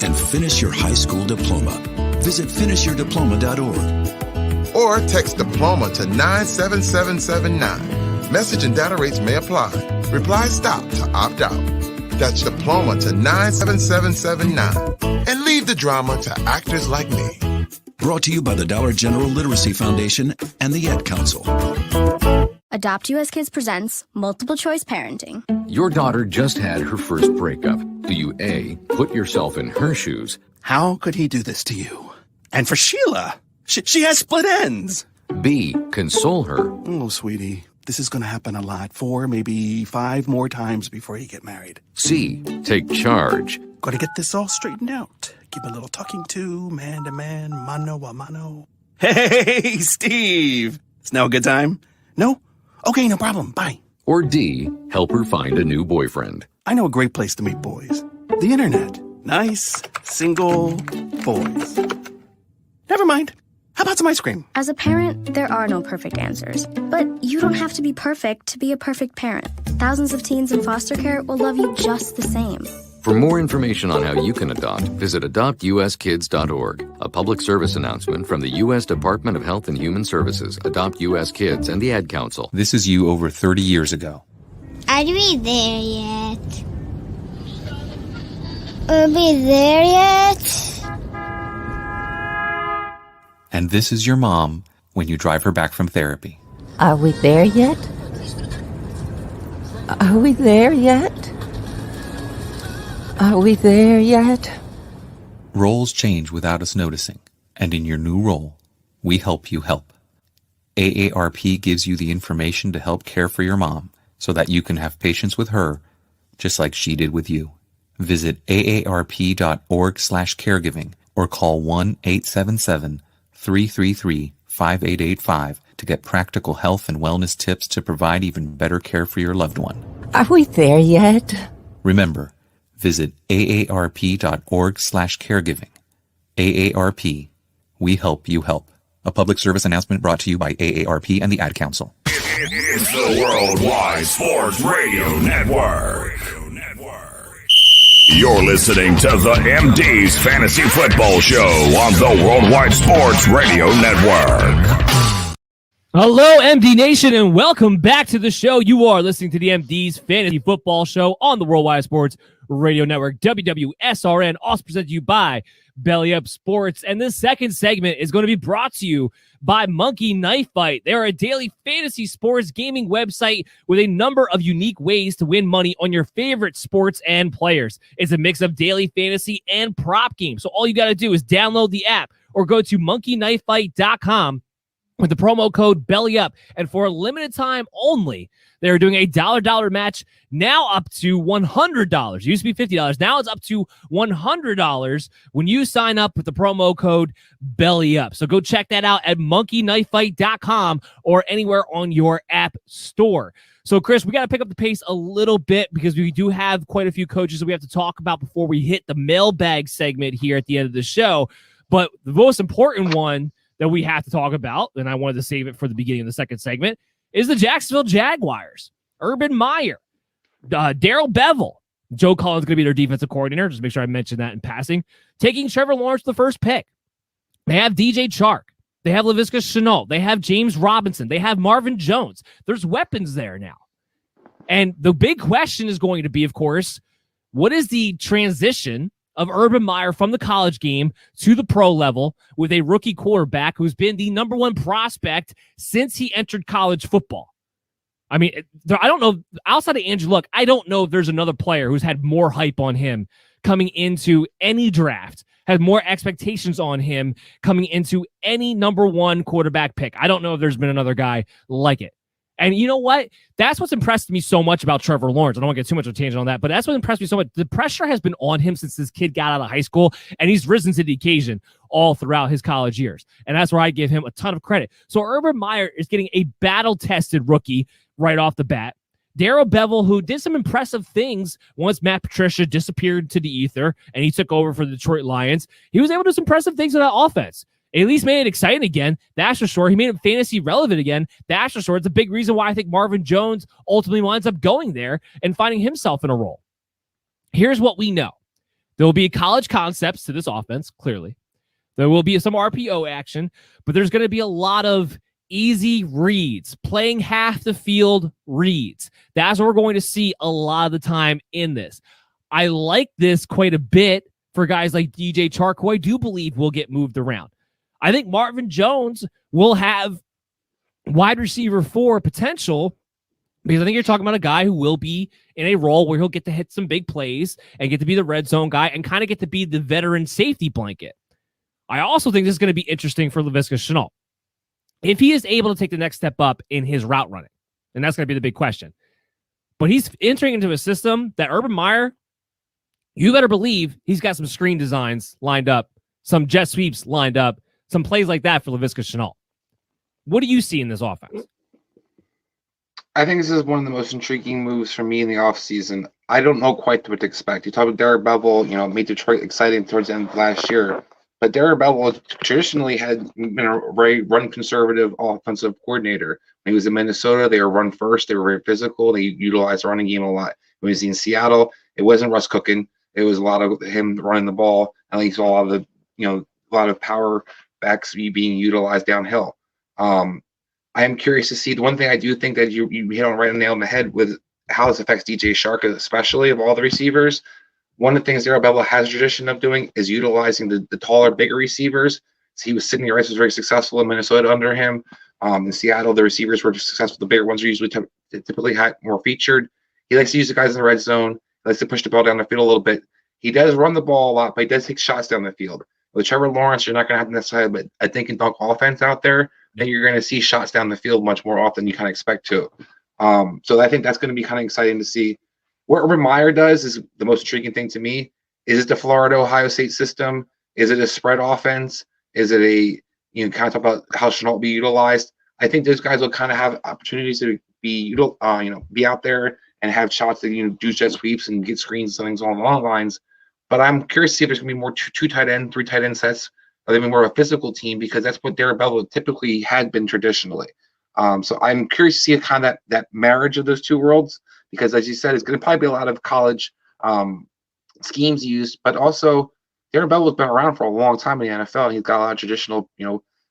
and finish your high school diploma. Visit finishyourdiploma.org. Or text diploma to 97779. Message and data rates may apply. Reply STOP to opt out. That's diploma to 97779. And leave the drama to actors like me. Brought to you by the Dollar General Literacy Foundation and the Ad Council. Adopt US Kids presents Multiple Choice Parenting. Your daughter just had her first breakup. Do you A, put yourself in her shoes? How could he do this to you? And for Sheila, she has split ends. B, console her? Oh, sweetie, this is going to happen a lot. 4, maybe 5 more times before you get married. C, take charge? Got to get this all straightened out. Give a little talking to, man to man, mano a mano. Hey, Steve! It's now a good time? No? Okay, no problem. Bye. Or D, help her find a new boyfriend? I know a great place to meet boys. The internet. Nice, single boys. Never mind. How about some ice cream? As a parent, there are no perfect answers. But you don't have to be perfect to be a perfect parent. Thousands of teens in foster care will love you just the same. For more information on how you can adopt, visit adoptuskids.org. A public service announcement from the U.S. Department of Health and Human Services, Adopt U.S. Kids, and the Ad Council. This is you over 30 years ago. Are we there yet? Are we there yet? And this is your mom when you drive her back from therapy. Are we there yet? Are we there yet? Are we there yet? Roles change without us noticing, and in your new role, we help you help. AARP gives you the information to help care for your mom so that you can have patience with her, just like she did with you. Visit aarp.org/caregiving or call 1-877-333-5885 to get practical health and wellness tips to provide even better care for your loved one. Are we there yet? Remember, visit aarp.org/caregiving. AARP, we help you help. A public service announcement brought to you by AARP and the Ad Council. It's the Worldwide Sports Radio Network. You're listening to the MD's Fantasy Football Show on the Worldwide Sports Radio Network. Hello, MD Nation, and welcome back to the show. You are listening to the MD's Fantasy Football Show on the Worldwide Sports Radio Network, WWSRN, also presented to you by Belly Up Sports. And this second segment is going to be brought to you by Monkey Knife Fight. They're a daily fantasy sports gaming website with a number of unique ways to win money on your favorite sports and players. It's a mix of daily fantasy and prop games. So all you got to do is download the app or go to monkeyknifefight.com with the promo code BELLYUP. And for a limited time only, they're doing a $1 match, now up to $100. It used to be $50. Now it's up to $100 when you sign up with the promo code BELLYUP. So go check that out at monkeyknifefight.com or anywhere on your app store. So, Chris, we got to pick up the pace a little bit because we do have quite a few coaches that we have to talk about before we hit the mailbag segment here at the end of the show. But the most important one that we have to talk about, and I wanted to save it for the beginning of the second segment, is the Jacksonville Jaguars. Urban Meyer, Darrell Bevel, Joe Collins going to be their defensive coordinator. Just make sure I mention that in passing. Taking Trevor Lawrence the first pick. They have DJ Chark. They have Laviska Shenault. They have James Robinson. They have Marvin Jones. There's weapons there now. And the big question is going to be, of course, what is the transition of Urban Meyer from the college game to the pro level with a rookie quarterback who's been the number one prospect since he entered college football? I mean, I don't know, outside of Andrew Luck, I don't know if there's another player who's had more hype on him coming into any draft, had more expectations on him coming into any number one quarterback pick. I don't know if there's been another guy like it. And you know what? That's what's impressed me so much about Trevor Lawrence. I don't want to get too much of a tangent on that, but that's what impressed me so much. The pressure has been on him since this kid got out of high school, and he's risen to the occasion all throughout his college years. And that's where I give him a ton of credit. So Urban Meyer is getting a battle-tested rookie right off the bat. Darrell Bevel, who did some impressive things once Matt Patricia disappeared to the ether and he took over for the Detroit Lions. He was able to do some impressive things in that offense. At least made it exciting again. That's for sure. He made it fantasy relevant again. That's for sure. It's a big reason why I think Marvin Jones ultimately winds up going there and finding himself in a role. Here's what we know. There will be college concepts to this offense, clearly. There will be some RPO action, but there's going to be a lot of easy reads, playing half the field reads. That's what we're going to see a lot of the time in this. I like this quite a bit for guys like DJ Chark, who I do believe will get moved around. I think Marvin Jones will have wide receiver 4 potential because I think you're talking about a guy who will be in a role where he'll get to hit some big plays and get to be the red zone guy and kind of get to be the veteran safety blanket. I also think this is going to be interesting for Laviska Shenault. If he is able to take the next step up in his route running, and that's going to be the big question. But he's entering into a system that Urban Meyer, you better believe he's got some screen designs lined up, some jet sweeps lined up, some plays like that for Laviska Shenault. What do you see in this offense? I think this is one of the most intriguing moves for me in the offseason. I don't know quite what to expect. You talk about Darrell Bevel, made Detroit exciting towards the end of last year. But Darrell Bevel traditionally had been a very run conservative offensive coordinator. When he was in Minnesota, they were run first. They were very physical. They utilized the running game a lot. When he was in Seattle, it wasn't Russ cooking. It was a lot of him running the ball. At least a lot of a lot of power backs being utilized downhill. I am curious to see. The one thing I do think that you hit on right on the nail on the head with how this affects DJ Chark, especially of all the receivers. One of the things Darrell Bevel has a tradition of doing is utilizing the taller, bigger receivers. So he was Sidney Rice was very successful in Minnesota under him. In Seattle, the receivers were successful. The bigger ones are usually typically more featured. He likes to use the guys in the red zone. He likes to push the ball down the field a little bit. He does run the ball a lot, but he does take shots down the field. With Trevor Lawrence, you're not going to have necessarily, but I think in dunk offense out there, then you're going to see shots down the field much more often than you kind of expect to. So I think that's going to be kind of exciting to see. What Urban Meyer does is the most intriguing thing to me. Is it the Florida-Ohio State system? Is it a spread offense? Is it kind of talk about how Shenault will be utilized? I think those guys will kind of have opportunities to be out there and have shots that do jet sweeps and get screens and things along the long lines. But I'm curious to see if there's going to be more two tight end, three tight end sets. Are they going to be more of a physical team, because that's what Darabella typically had been traditionally. So I'm curious to see kind of that marriage of those two worlds, because as you said, it's going to probably be a lot of college schemes used, but also Darabella's been around for a long time in the NFL, and he's got a lot of traditional,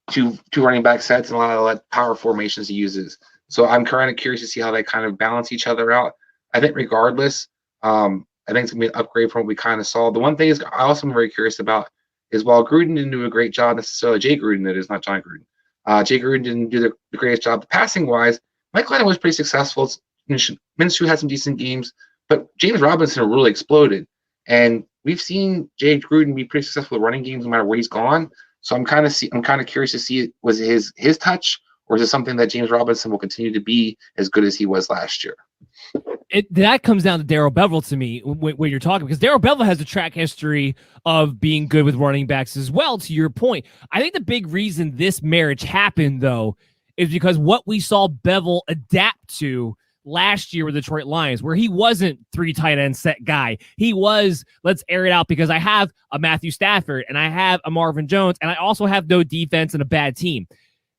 two running back sets and a lot of power formations he uses. So I'm kind of curious to see how they kind of balance each other out. I think regardless, I think it's going to be an upgrade from what we kind of saw. The one thing is I also am very curious about is, while Gruden didn't do a great job necessarily, Jay Gruden, that is not John Gruden. Jay Gruden didn't do the greatest job passing-wise. Mike Glennon was pretty successful. Minshew had some decent games, but James Robinson really exploded. And we've seen Jay Gruden be pretty successful with running games no matter where he's gone. So I'm kind of curious to see, was it his touch, or is it something that James Robinson will continue to be as good as he was last year? That comes down to Darrell Bevell to me when you're talking, because Darrell Bevell has a track history of being good with running backs as well, to your point. I think the big reason this marriage happened, though, is because what we saw Bevell adapt to last year with the Detroit Lions, where he wasn't three tight end set guy. He was, let's air it out because I have a Matthew Stafford and I have a Marvin Jones and I also have no defense and a bad team.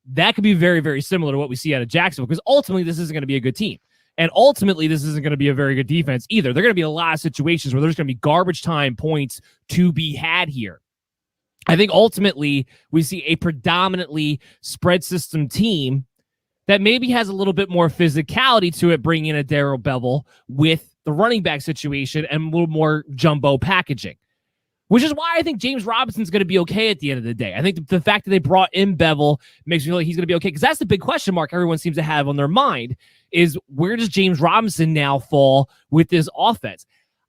That could be very, very similar to what we see out of Jacksonville, because ultimately this isn't going to be a good team. And ultimately, this isn't going to be a very good defense either. There are going to be a lot of situations where there's going to be garbage time points to be had here. I think ultimately we see a predominantly spread system team that maybe has a little bit more physicality to it, bringing in a Darrell Bevell with the running back situation and a little more jumbo packaging, which is why I think James Robinson's going to be okay at the end of the day. I think the fact that they brought in Bevell makes me feel like he's going to be okay, because that's the big question mark everyone seems to have on their mind is, where does James Robinson now fall with this offense?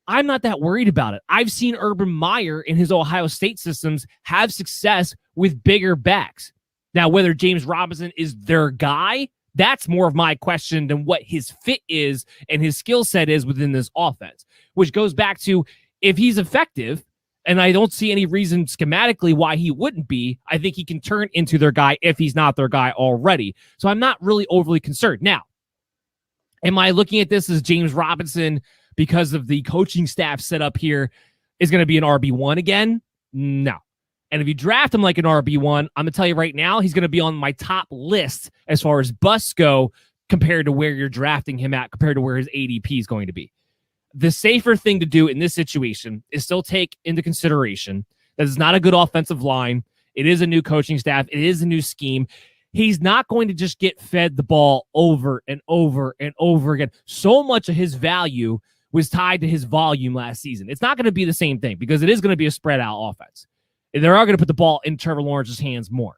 I'm not that worried about it. I've seen Urban Meyer in his Ohio State systems have success with bigger backs. Now, whether James Robinson is their guy, that's more of my question than what his fit is and his skill set is within this offense, which goes back to, if he's effective, and I don't see any reason schematically why he wouldn't be, I think he can turn into their guy if he's not their guy already. So I'm not really overly concerned. Now, am I looking at this as James Robinson, because of the coaching staff set up here, is going to be an RB1 again? No. And if you draft him like an RB1, I'm going to tell you right now, he's going to be on my top list as far as busts go, compared to where you're drafting him at, compared to where his ADP is going to be. The safer thing to do in this situation is still take into consideration that it's not a good offensive line. It is a new coaching staff. It is a new scheme. He's not going to just get fed the ball over and over and over again. So much of his value was tied to his volume last season. It's not going to be the same thing, because it is going to be a spread out offense. They are going to put the ball in Trevor Lawrence's hands more.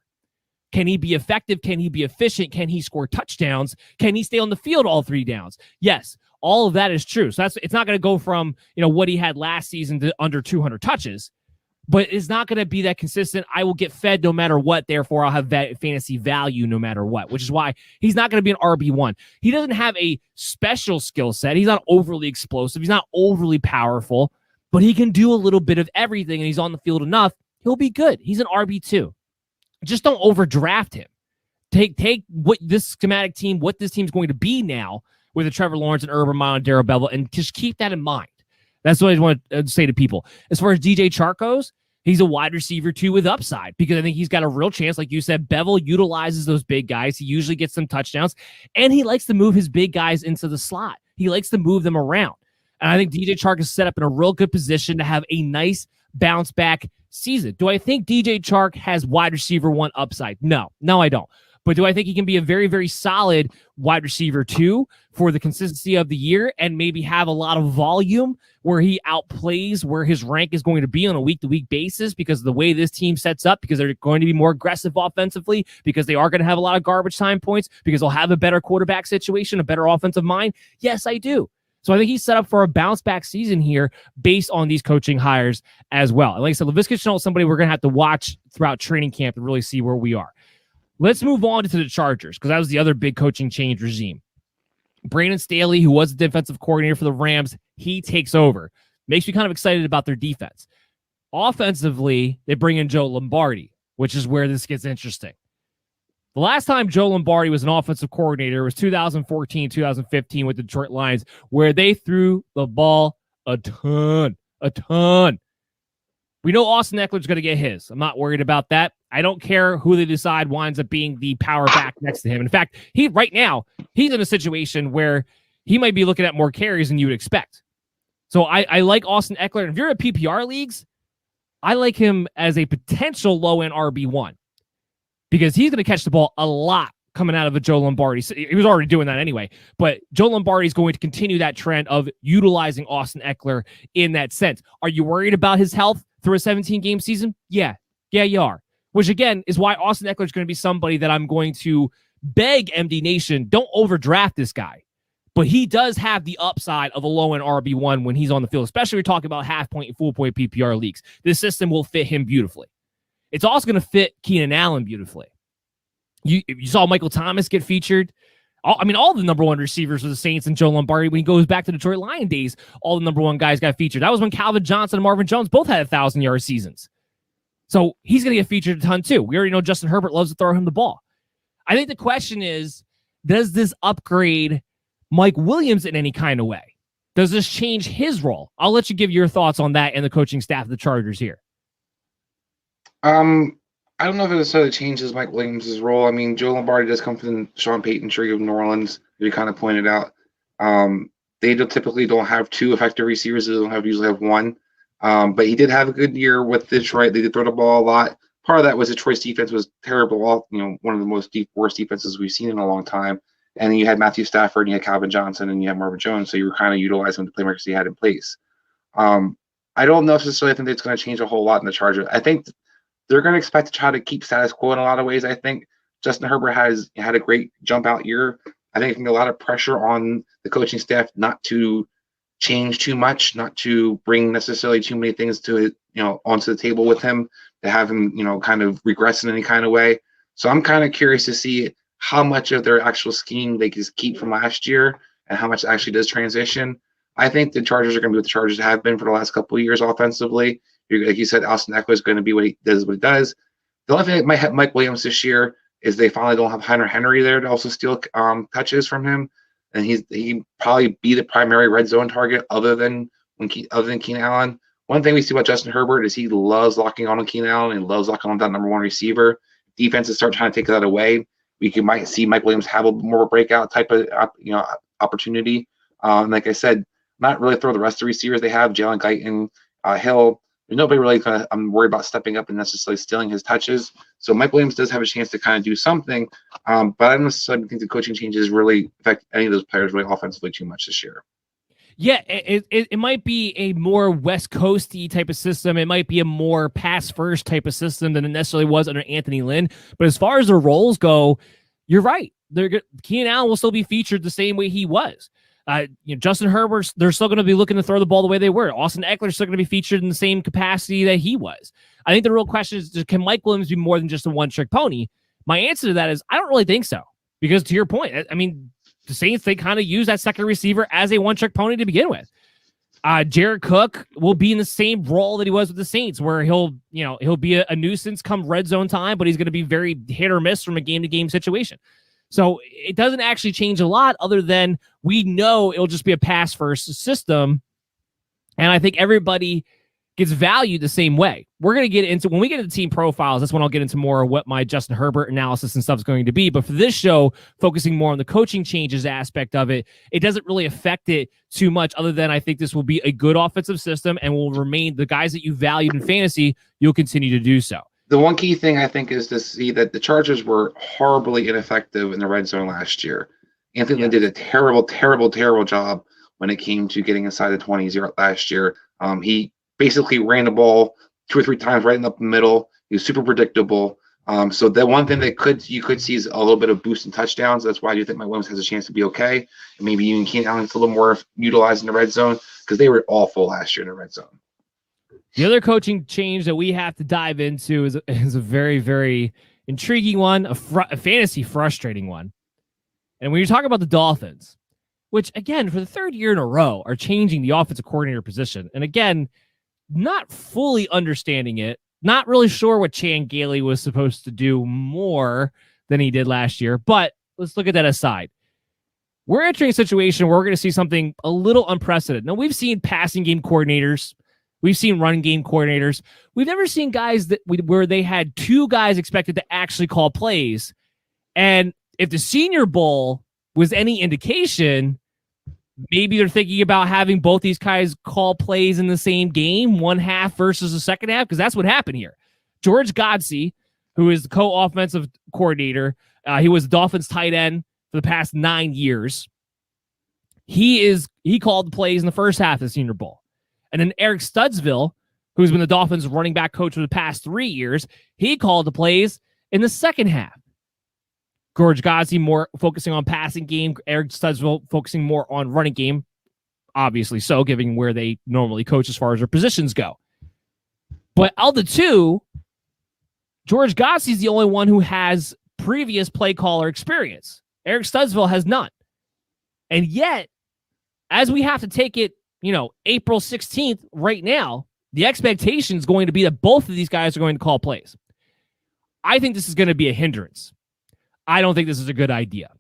Can he be effective? Can he be efficient? Can he score touchdowns? Can he stay on the field all 3 downs? Yes, all of that is true. So it's not going to go from what he had last season to under 200 touches, but it's not going to be that consistent. I will get fed no matter what. Therefore, I'll have fantasy value no matter what, which is why he's not going to be an RB1. He doesn't have a special skill set. He's not overly explosive. He's not overly powerful, but he can do a little bit of everything, and he's on the field enough. He'll be good. He's an RB2. Just don't overdraft him. Take what this schematic team, what this team's going to be now with a Trevor Lawrence and Urban Meyer and Darrell Bevell, and just keep that in mind. That's what I want to say to people. As far as DJ Chark goes, he's a wide receiver too with upside, because I think he's got a real chance. Like you said, Bevell utilizes those big guys. He usually gets some touchdowns, and he likes to move his big guys into the slot. He likes to move them around. And I think DJ Chark is set up in a real good position to have a nice bounce back season. Do I think DJ Chark has wide receiver 1 upside? No, I don't. But do I think he can be a very, very solid wide receiver 2 for the consistency of the year, and maybe have a lot of volume where he outplays where his rank is going to be on a week-to-week basis, because of the way this team sets up, because they're going to be more aggressive offensively, because they are going to have a lot of garbage time points, because they'll have a better quarterback situation, a better offensive mind? Yes, I do. So I think he's set up for a bounce-back season here based on these coaching hires as well. And like I said, Laviska Shenault is somebody we're going to have to watch throughout training camp to really see where we are. Let's move on to the Chargers, because that was the other big coaching change regime. Brandon Staley, who was the defensive coordinator for the Rams, he takes over. Makes me kind of excited about their defense. Offensively, they bring in Joe Lombardi, which is where this gets interesting. The last time Joe Lombardi was an offensive coordinator was 2014, 2015 with the Detroit Lions, where they threw the ball a ton. We know Austin Eckler's going to get his. I'm not worried about that. I don't care who they decide winds up being the power back next to him. In fact, right now, he's in a situation where he might be looking at more carries than you would expect. So I like Austin Eckler. If you're in PPR leagues, I like him as a potential low-end RB1 because he's going to catch the ball a lot coming out of a Joe Lombardi. He was already doing that anyway, but Joe Lombardi is going to continue that trend of utilizing Austin Eckler in that sense. Are you worried about his health through a 17-game season? Yeah, you are. Which, again, is why Austin Eckler is going to be somebody that I'm going to beg MD Nation, don't overdraft this guy. But he does have the upside of a low-end RB1 when he's on the field, especially when we're talking about half-point and full-point PPR leagues. This system will fit him beautifully. It's also going to fit Keenan Allen beautifully. You saw Michael Thomas get featured. All the number one receivers for the Saints and Joe Lombardi, when he goes back to Detroit Lion days, all the number one guys got featured. That was when Calvin Johnson and Marvin Jones both had 1,000-yard seasons. So he's going to get featured a ton too. We already know Justin Herbert loves to throw him the ball. I think the question is, does this upgrade Mike Williams in any kind of way? Does this change his role? I'll let you give your thoughts on that and the coaching staff of the Chargers here. I don't know if it necessarily changes Mike Williams' role. I mean, Joe Lombardi does come from the Sean Payton tree of New Orleans, as you kind of pointed out. They typically don't have two effective receivers. They usually have one. But he did have a good year with Detroit. They did throw the ball a lot. Part of that was Detroit's defense was terrible. One of the most worst defenses we've seen in a long time. And then you had Matthew Stafford, and you had Calvin Johnson, and you had Marvin Jones. So you were kind of utilizing the playmakers he had in place. I don't necessarily think it's going to change a whole lot in the Chargers. I think they're going to expect to try to keep status quo in a lot of ways. I think Justin Herbert has had a great jump out year. I think there's going to be a lot of pressure on the coaching staff not to change too much, not to bring necessarily too many things to onto the table with him, to have him kind of regress in any kind of way. So I'm kind of curious to see how much of their actual scheme they can keep from last year and how much actually does transition. I think the Chargers are going to be what the Chargers have been for the last couple of years offensively. Like you said, Austin Eckler is going to be what he does. The only thing that might have Mike Williams this year is they finally don't have Hunter Henry there to also steal touches from him, and he probably be the primary red zone target other than Keenan Allen. One thing we see about Justin Herbert is he loves locking on Keenan Allen and loves locking on that number one receiver. Defenses start trying to take that away. Might see Mike Williams have a more of a breakout type of opportunity. Like I said, not really throw the rest of the receivers they have, Jalen Guyton, Hill. There's nobody really I'm worried about stepping up and necessarily stealing his touches. So Mike Williams does have a chance to kind of do something, but I don't necessarily think the coaching changes really affect any of those players really offensively too much this year. Yeah, it might be a more West Coasty type of system. It might be a more pass first type of system than it necessarily was under Anthony Lynn. But as far as the roles go, you're right. Keenan Allen will still be featured the same way he was. Justin Herbert, they're still going to be looking to throw the ball the way they were. Austin Eckler is still going to be featured in the same capacity that he was. I think the real question is, can Mike Williams be more than just a one-trick pony? My answer to that is, I don't really think so. Because to your point, I mean, the Saints, they kind of use that second receiver as a one-trick pony to begin with. Jared Cook will be in the same role that he was with the Saints, where he'll be a nuisance come red zone time, but he's going to be very hit or miss from a game-to-game situation. So it doesn't actually change a lot other than we know it'll just be a pass-first system, and I think everybody gets valued the same way. We're going to get into, when we get into team profiles, that's when I'll get into more of what my Justin Herbert analysis and stuff is going to be. But for this show, focusing more on the coaching changes aspect of it, it doesn't really affect it too much other than I think this will be a good offensive system and will remain the guys that you valued in fantasy, you'll continue to do so. The one key thing I think is to see that the Chargers were horribly ineffective in the red zone last year. Anthony Lynn did a terrible, terrible, terrible job when it came to getting inside the 20s last year. He basically ran the ball 2 or 3 times right in the middle. He was super predictable. So the one thing that you could see is a little bit of boost in touchdowns. That's why I do think Mike Williams has a chance to be okay. And maybe even Keenan Allen's a little more utilized in the red zone because they were awful last year in the red zone. The other coaching change that we have to dive into is a very, very intriguing one, a fantasy frustrating one. And when you're talking about the Dolphins, which, again, for the 3rd year in a row, are changing the offensive coordinator position. And again, not fully understanding it, not really sure what Chan Gailey was supposed to do more than he did last year. But let's look at that aside. We're entering a situation where we're going to see something a little unprecedented. Now, we've seen passing game coordinators. We've seen run game coordinators. We've never seen guys where they had two guys expected to actually call plays. And if the Senior Bowl was any indication, maybe they're thinking about having both these guys call plays in the same game, one half versus the second half, because that's what happened here. George Godsey, who is the co-offensive coordinator, he was the Dolphins tight end for the past 9 years. He called the plays in the first half of the Senior Bowl. And then Eric Studsville, who's been the Dolphins running back coach for the past 3 years, he called the plays in the second half. George Godsey more focusing on passing game. Eric Studsville focusing more on running game. Obviously so, given where they normally coach as far as their positions go. But of the two, George Godsey's the only one who has previous play caller experience. Eric Studsville has none. And yet, as we have to take it, April 16th right now, the expectation is going to be that both of these guys are going to call plays. I think this is going to be a hindrance. I don't think this is a good idea.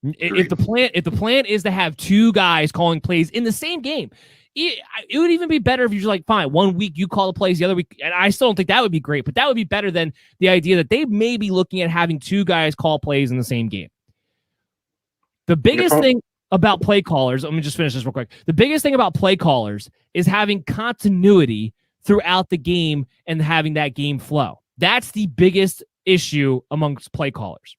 If the plan is to have two guys calling plays in the same game, it would even be better if you're like, fine, 1 week you call the plays, the other week, and I still don't think that would be great, but that would be better than the idea that they may be looking at having two guys call plays in the same game. The biggest thing about play callers, let me just finish this real quick. The biggest thing about play callers is having continuity throughout the game and having that game flow. That's the biggest issue amongst play callers.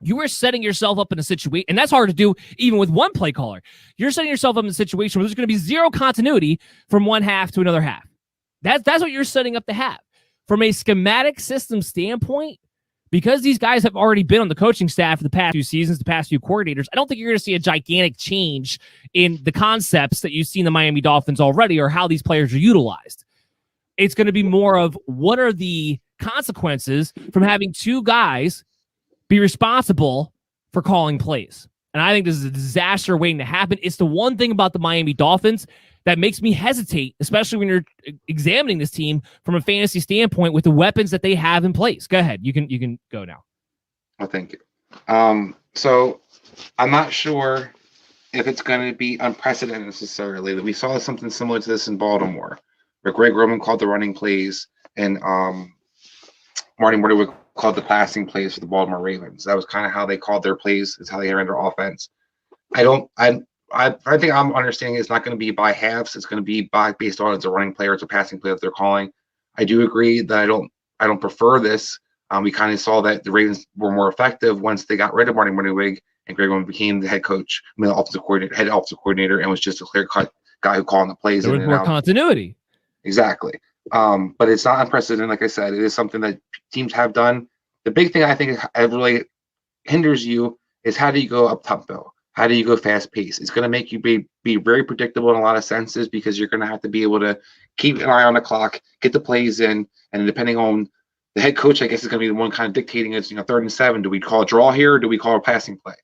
You are setting yourself up in a situation, and that's hard to do even with one play caller. You're setting yourself up in a situation where there's going to be zero continuity from one half to another half. That's what you're setting up to have. From a schematic system standpoint, because these guys have already been on the coaching staff for the past few seasons, the past few coordinators, I don't think you're going to see a gigantic change in the concepts that you've seen in the Miami Dolphins already or how these players are utilized. It's going to be more of what are the consequences from having two guys be responsible for calling plays. And I think this is a disaster waiting to happen. It's the one thing about the Miami Dolphins that makes me hesitate, especially when you're examining this team from a fantasy standpoint with the weapons that they have in place. Go ahead. You can go now. Oh, thank you. So I'm not sure if it's going to be unprecedented necessarily. We saw something similar to this in Baltimore, where Greg Roman called the running plays and Marty Morty called the passing plays for the Baltimore Ravens. That was kind of how they called their plays. It's how they ran their offense. I think I'm understanding it's not going to be by halves. It's going to be based on it's a running play or it's a passing play that they're calling. I do agree that I don't prefer this. We kind of saw that the Ravens were more effective once they got rid of Marty Mornhinweg and Greg Roman became the head coach, head offensive coordinator, and was just a clear-cut guy who called the plays. There was more continuity. Exactly. But it's not unprecedented. Like I said, it is something that teams have done. The big thing I think really hinders you is how do you go up tempo? How do you go fast pace? It's going to make you be very predictable in a lot of senses because you're going to have to be able to keep an eye on the clock, get the plays in, and depending on the head coach, I guess is going to be the one kind of dictating it's 3rd and 7. Do we call a draw here or do we call a passing play?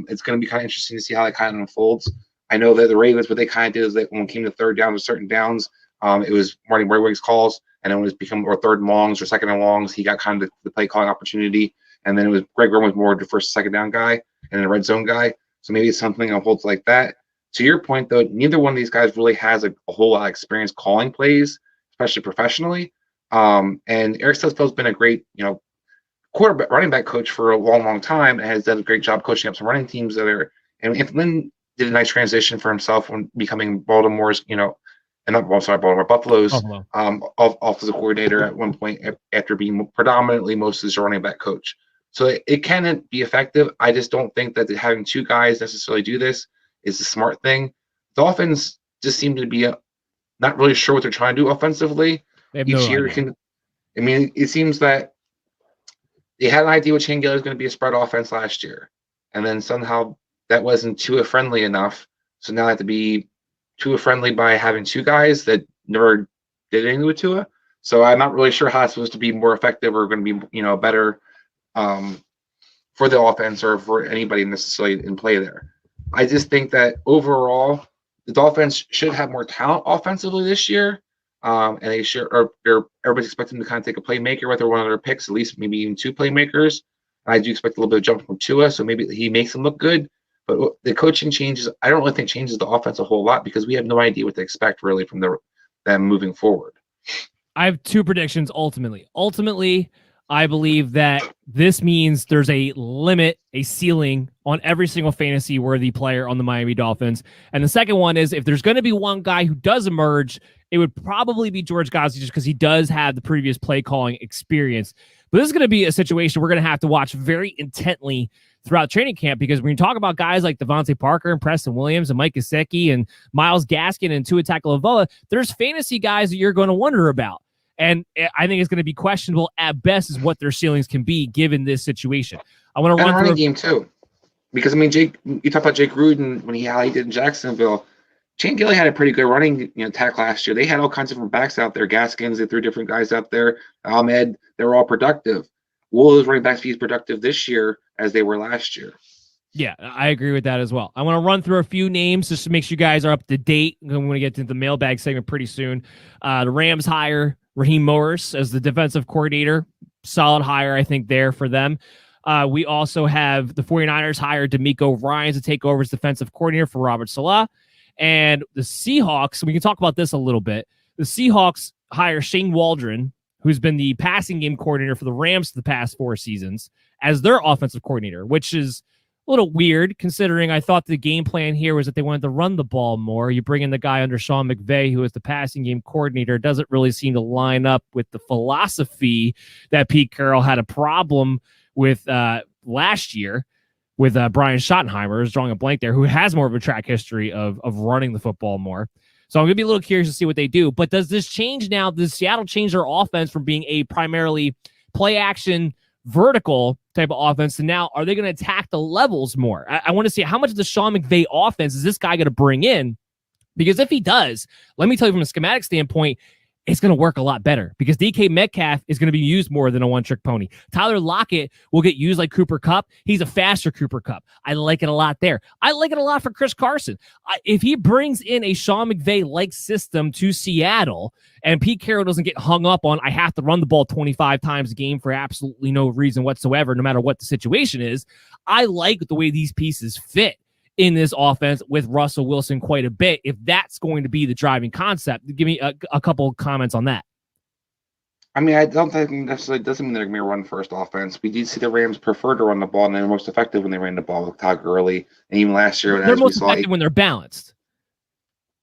It's going to be kind of interesting to see how that kind of unfolds. I know that the Ravens, what they kind of did is that when it came to third down or certain downs, it was Marty Mornhinweg's calls, and then when it was become or 3rd and longs or 2nd and longs, he got kind of the play calling opportunity, and then it was Greg Roman was more the 1st, 2nd down guy and then the red zone guy. So maybe it's something that holds like that. To your point, though, neither one of these guys really has a whole lot of experience calling plays, especially professionally. And Eric Studsville's been a great, running back coach for a long, long time and has done a great job coaching up some running teams that are. And Lynn did a nice transition for himself when becoming Buffalo's offensive coordinator at one point after being predominantly most of his running back coach. So it can be effective. I just don't think that having two guys necessarily do this is the smart thing. Dolphins just seem to be not really sure what they're trying to do offensively. Each year, it seems that they had an idea what Shane Gillis was going to be a spread offense last year, and then somehow that wasn't Tua friendly enough. So now they have to be Tua friendly by having two guys that never did anything with Tua. So I'm not really sure how it's supposed to be more effective or going to be better for the offense or for anybody necessarily in play there. I just think that overall the Dolphins should have more talent offensively this year, and they should. Or everybody's expecting them to kind of take a playmaker with one of their picks, at least maybe even two playmakers. I do expect a little bit of jump from Tua, so maybe he makes him look good. But the coaching changes, I don't really think changes the offense a whole lot because we have no idea what to expect really from them moving forward. I have two predictions ultimately. Ultimately, I believe that this means there's a limit, a ceiling on every single fantasy-worthy player on the Miami Dolphins. And the second one is if there's going to be one guy who does emerge, it would probably be George Gosling just because he does have the previous play calling experience. But this is going to be a situation we're going to have to watch very intently throughout training camp because when you talk about guys like Devontae Parker and Preston Williams and Mike Gesicki and Myles Gaskin and Tua Tagovailoa, there's fantasy guys that you're going to wonder about. And I think it's going to be questionable at best is what their ceilings can be given this situation. I want to run running game too. Because, I mean, you talk about Jake Gruden when he did in Jacksonville. Shane Gilly had a pretty good running attack last year. They had all kinds of different backs out there. Gaskins, they threw different guys out there. Ahmed, they were all productive. Will those running backs be as productive this year as they were last year? Yeah, I agree with that as well. I want to run through a few names just to make sure you guys are up to date. I'm going to get into the mailbag segment pretty soon. The Rams hire Raheem Morris as the defensive coordinator. Solid hire, I think, there for them. We also have the 49ers hire DeMeco Ryans to take over as defensive coordinator for Robert Saleh. And the Seahawks, we can talk about this a little bit. The Seahawks hire Shane Waldron, who's been the passing game coordinator for the Rams for the past 4 seasons, as their offensive coordinator, which is a little weird considering I thought the game plan here was that they wanted to run the ball more. You bring in the guy under Sean McVay, who is the passing game coordinator, doesn't really seem to line up with the philosophy that Pete Carroll had a problem with last year with Brian Schottenheimer, is drawing a blank there, who has more of a track history of running the football more. So I'm going to be a little curious to see what they do. But does this change now? Does Seattle change their offense from being a primarily play action vertical type of offense to now are they going to attack the levels more? I want to see how much of the Sean McVay offense is this guy going to bring in? Because if he does, let me tell you from a schematic standpoint, it's going to work a lot better because DK Metcalf is going to be used more than a one-trick pony. Tyler Lockett will get used like Cooper Kupp. He's a faster Cooper Kupp. I like it a lot there. I like it a lot for Chris Carson. If he brings in a Sean McVay-like system to Seattle and Pete Carroll doesn't get hung up on, I have to run the ball 25 times a game for absolutely no reason whatsoever, no matter what the situation is, I like the way these pieces fit in this offense with Russell Wilson quite a bit, if that's going to be the driving concept. Give me a couple of comments on that. I mean, I don't think necessarily doesn't mean they're going to be a run-first offense. We did see the Rams prefer to run the ball, and they're most effective when they ran the ball with Todd Gurley. And even last year, they're most effective when they're balanced.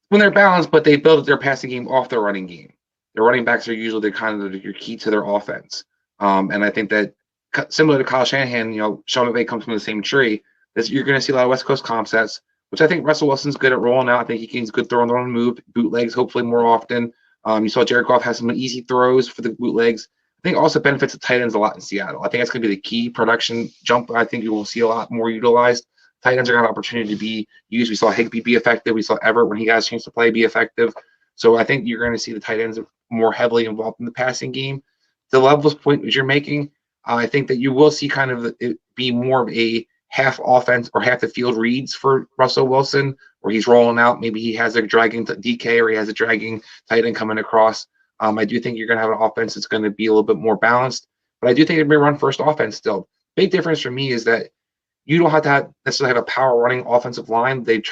When they're balanced, but they build their passing game off their running game. Their running backs are usually your key to their offense. And I think that similar to Kyle Shanahan, Sean McVay comes from the same tree. You're going to see a lot of West Coast comp sets, which I think Russell Wilson's good at rolling out. I think he's good throwing the run move, bootlegs hopefully more often. You saw Jared Goff has some easy throws for the bootlegs. I think also benefits the tight ends a lot in Seattle. I think that's going to be the key production jump. I think you will see a lot more utilized. Tight ends are going to have an opportunity to be used. We saw Higbee be effective. We saw Everett, when he got a chance to play, be effective. So I think you're going to see the tight ends more heavily involved in the passing game. The levels point that you're making, I think that you will see kind of it be more of a half offense or half the field reads for Russell Wilson, where he's rolling out. Maybe he has a dragging DK or he has a dragging tight end coming across. I do think you're going to have an offense that's going to be a little bit more balanced, but I do think it'll be a run-first offense still. Big difference for me is that you don't have to necessarily have a power running offensive line. They've been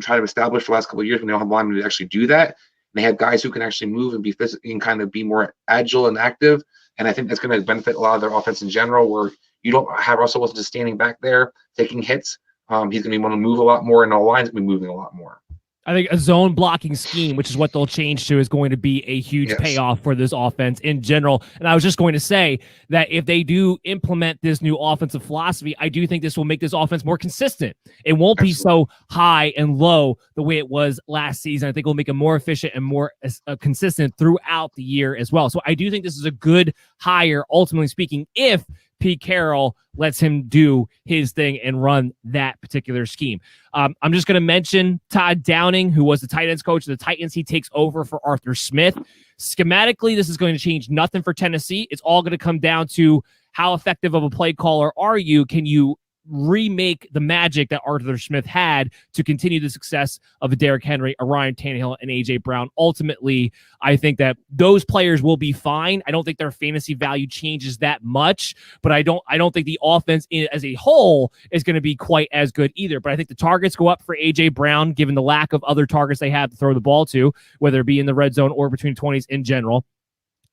trying to establish for the last couple of years when they don't have linemen to actually do that. And they have guys who can actually move and be physical and kind of be more agile and active. And I think that's going to benefit a lot of their offense in general, where you don't have Russell Wilson just standing back there taking hits. He's going to be able to move a lot more, and the line's going to be moving a lot more. I think a zone blocking scheme, which is what they'll change to, is going to be a huge payoff for this offense in general. And I was just going to say that if they do implement this new offensive philosophy, I do think this will make this offense more consistent. It won't be so high and low the way it was last season. I think it will make it more efficient and more consistent throughout the year as well. So I do think this is a good hire, ultimately speaking, if Pete Carroll lets him do his thing and run that particular scheme. I'm just going to mention Todd Downing, who was the tight ends coach of the Titans. He takes over for Arthur Smith. Schematically, this is going to change nothing for Tennessee. It's all going to come down to how effective of a play caller are you? Can you remake the magic that Arthur Smith had to continue the success of a Derrick Henry, a Ryan Tannehill, and A.J. Brown. Ultimately, I think that those players will be fine. I don't think their fantasy value changes that much, but I don't think the offense as a whole is going to be quite as good either. But I think the targets go up for A.J. Brown, given the lack of other targets they have to throw the ball to, whether it be in the red zone or between 20s in general.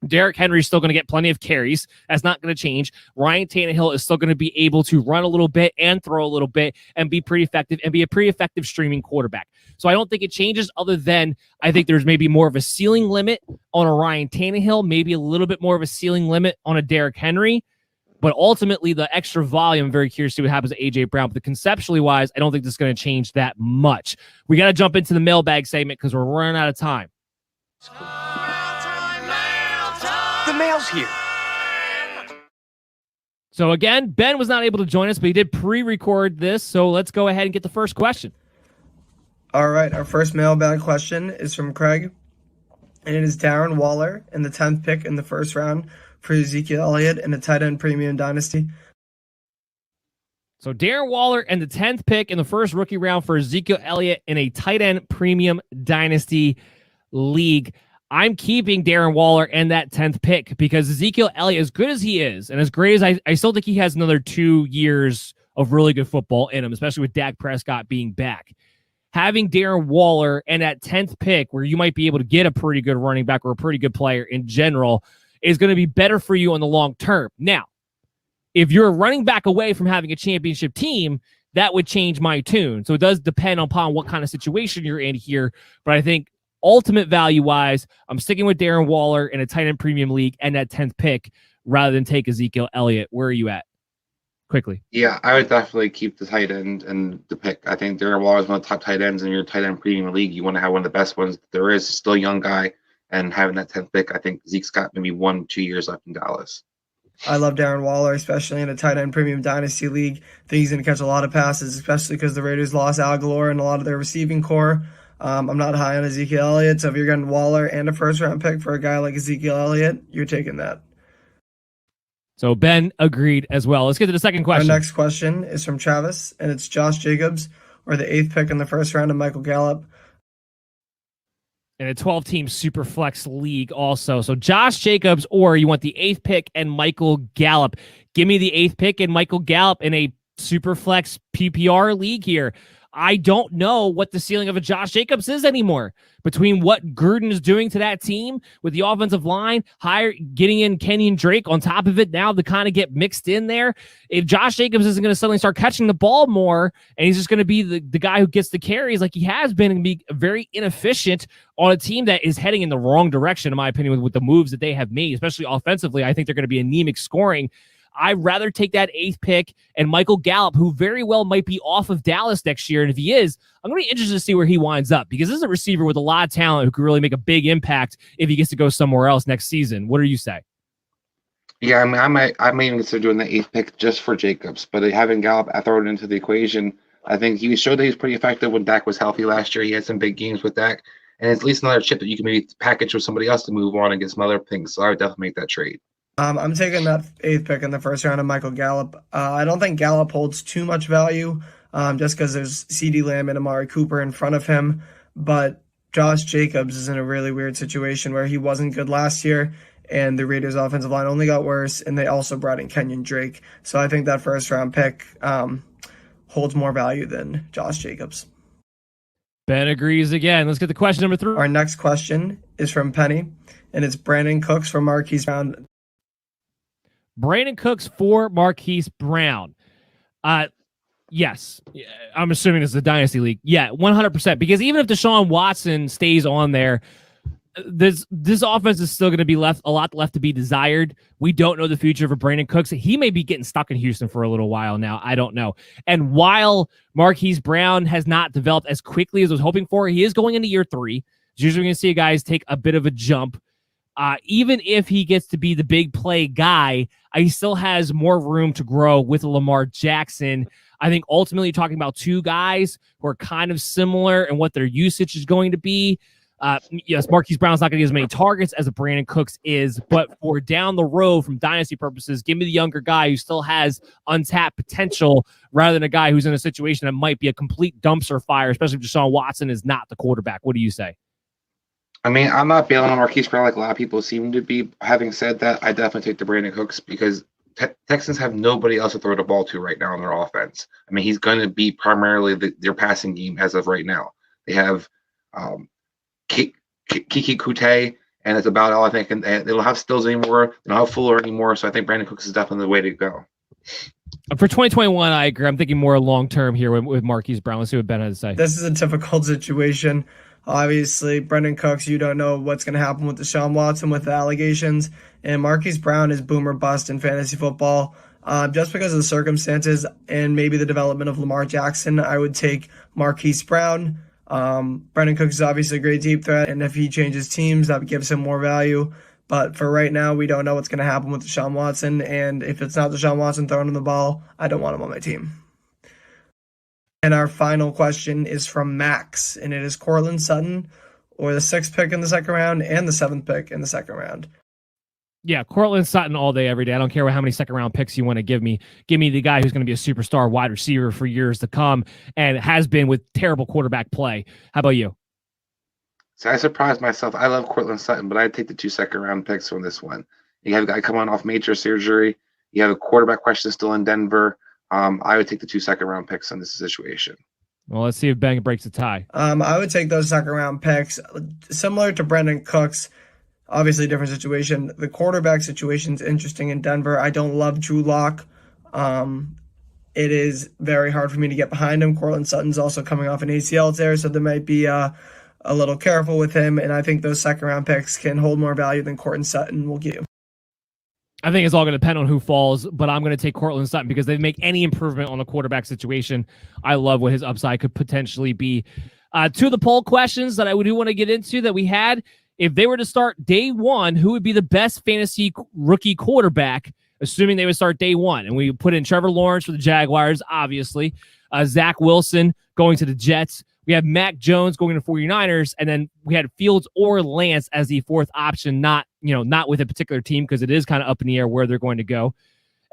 Derrick Henry is still going to get plenty of carries. That's not going to change. Ryan Tannehill is still going to be able to run a little bit and throw a little bit and be pretty effective and be a pretty effective streaming quarterback. So I don't think it changes, other than I think there's maybe more of a ceiling limit on a Ryan Tannehill, maybe a little bit more of a ceiling limit on a Derrick Henry. But ultimately, the extra volume, I'm very curious to see what happens to A.J. Brown. But conceptually wise, I don't think this is going to change that much. We got to jump into the mailbag segment because we're running out of time. The mail's here. So again, Ben was not able to join us, but he did pre-record this. So let's go ahead and get the first question. All right, our first mailbag question is from Craig, and it is Darren Waller in the 10th pick in the first round for Ezekiel Elliott in a tight end premium dynasty. So Darren Waller and the 10th pick in the first rookie round for Ezekiel Elliott in a tight end premium dynasty league. I'm keeping Darren Waller and that 10th pick because Ezekiel Elliott, as good as he is, and as great as I still think he has another 2 years of really good football in him, especially with Dak Prescott being back. Having Darren Waller and that 10th pick, where you might be able to get a pretty good running back or a pretty good player in general, is going to be better for you in the long term. Now, if you're running back away from having a championship team, that would change my tune. So it does depend upon what kind of situation you're in here. But I think ultimate value-wise, I'm sticking with Darren Waller in a tight end premium league and that 10th pick rather than take Ezekiel Elliott. Where are you at? Quickly. Yeah, I would definitely keep the tight end and the pick. I think Darren Waller is one of the top tight ends in your tight end premium league. You want to have one of the best ones there is. Still a young guy, and having that 10th pick, I think Zeke's got maybe 1-2 years left in Dallas. I love Darren Waller, especially in a tight end premium dynasty league. I think he's going to catch a lot of passes, especially because the Raiders lost Aguilar and a lot of their receiving core. I'm not high on Ezekiel Elliott, so if you're getting Waller and a first-round pick for a guy like Ezekiel Elliott, you're taking that. So Ben agreed as well. Let's get to the second question. Our next question is from Travis, and it's Josh Jacobs, or the 8th pick in the first round of Michael Gallup. In a 12-team super flex league also. So Josh Jacobs, or you want the 8th pick and Michael Gallup. Give me the 8th pick and Michael Gallup in a super flex PPR league here. I don't know what the ceiling of a Josh Jacobs is anymore. Between what Gruden is doing to that team with the offensive line, getting in Kenyon Drake on top of it now to kind of get mixed in there. If Josh Jacobs isn't going to suddenly start catching the ball more and he's just going to be the guy who gets the carries like he has been and be very inefficient on a team that is heading in the wrong direction, in my opinion, with the moves that they have made, especially offensively, I think they're going to be anemic scoring. I'd rather take that 8th pick and Michael Gallup, who very well might be off of Dallas next year. And if he is, I'm going to be interested to see where he winds up because this is a receiver with a lot of talent who could really make a big impact if he gets to go somewhere else next season. What do you say? Yeah, I mean, I might even consider doing the 8th pick just for Jacobs, but having Gallup thrown into the equation, I think he showed that he's pretty effective when Dak was healthy last year. He had some big games with Dak, and it's at least another chip that you can maybe package with somebody else to move on and get some other things. So I would definitely make that trade. I'm taking that 8th pick in the first round of Michael Gallup. I don't think Gallup holds too much value just because there's CeeDee Lamb and Amari Cooper in front of him. But Josh Jacobs is in a really weird situation where he wasn't good last year, and the Raiders' offensive line only got worse, and they also brought in Kenyon Drake. So I think that first-round pick holds more value than Josh Jacobs. Ben agrees again. Let's get to question number 3. Our next question is from Penny, and it's Brandon Cooks from Marquise Brown. Brandon Cooks for Marquise Brown. Yes. I'm assuming this is a dynasty league. Yeah, 100%. Because even if Deshaun Watson stays on there, this offense is still going to be a lot left to be desired. We don't know the future for Brandon Cooks. He may be getting stuck in Houston for a little while now. I don't know. And while Marquise Brown has not developed as quickly as I was hoping for, he is going into year 3. Usually going to see guys take a bit of a jump. Even if he gets to be the big play guy, he still has more room to grow with Lamar Jackson. I think ultimately you're talking about 2 guys who are kind of similar in what their usage is going to be. Yes, Marquise Brown's not going to get as many targets as a Brandon Cooks is, but for down the road from dynasty purposes, give me the younger guy who still has untapped potential rather than a guy who's in a situation that might be a complete dumpster fire, especially if Deshaun Watson is not the quarterback. What do you say? I mean, I'm not bailing on Marquise Brown like a lot of people seem to be. Having said that, I definitely take the Brandon Cooks because Texans have nobody else to throw the ball to right now in their offense. I mean, he's going to be primarily their passing game as of right now. They have Kiki Kute, and it's about all I think. And they don't have Stills anymore. They don't have Fuller anymore. So I think Brandon Cooks is definitely the way to go. For 2021, I agree. I'm thinking more long-term here with Marquise Brown. Let's see what Ben has to say. This is a difficult situation. Obviously, Brendan Cooks, you don't know what's going to happen with Deshaun Watson with the allegations. And Marquise Brown is boom or bust in fantasy football. Just because of the circumstances and maybe the development of Lamar Jackson, I would take Marquise Brown. Brendan Cooks is obviously a great deep threat, and if he changes teams, that gives him more value. But for right now, we don't know what's going to happen with Deshaun Watson. And if it's not Deshaun Watson throwing him the ball, I don't want him on my team. And our final question is from Max, and it is Courtland Sutton or the 6th pick in the second round and the 7th pick in the second round. Yeah, Courtland Sutton all day, every day. I don't care how many second-round picks you want to give me. Give me the guy who's going to be a superstar wide receiver for years to come and has been with terrible quarterback play. How about you? So I surprised myself. I love Courtland Sutton, but I'd take the 2 second-round picks from this one. You have a guy coming off major surgery. You have a quarterback question still in Denver. I would take the 2 second-round picks in this situation. Well, let's see if Ben breaks a tie. I would take those second-round picks. Similar to Brendan Cooks, obviously different situation. The quarterback situation is interesting in Denver. I don't love Drew Lock. It is very hard for me to get behind him. Courtland Sutton's also coming off an ACL tear, so they might be a little careful with him. And I think those second-round picks can hold more value than Courtland Sutton will give. I think it's all going to depend on who falls, but I'm going to take Courtland Sutton because they make any improvement on the quarterback situation. I love what his upside could potentially be. 2 of the poll questions that I do want to get into that we had, if they were to start day one, who would be the best fantasy rookie quarterback, assuming they would start day one? And we put in Trevor Lawrence for the Jaguars, obviously. Zach Wilson going to the Jets. We have Mac Jones going to 49ers, and then we had Fields or Lance as the 4th option, not with a particular team because it is kind of up in the air where they're going to go.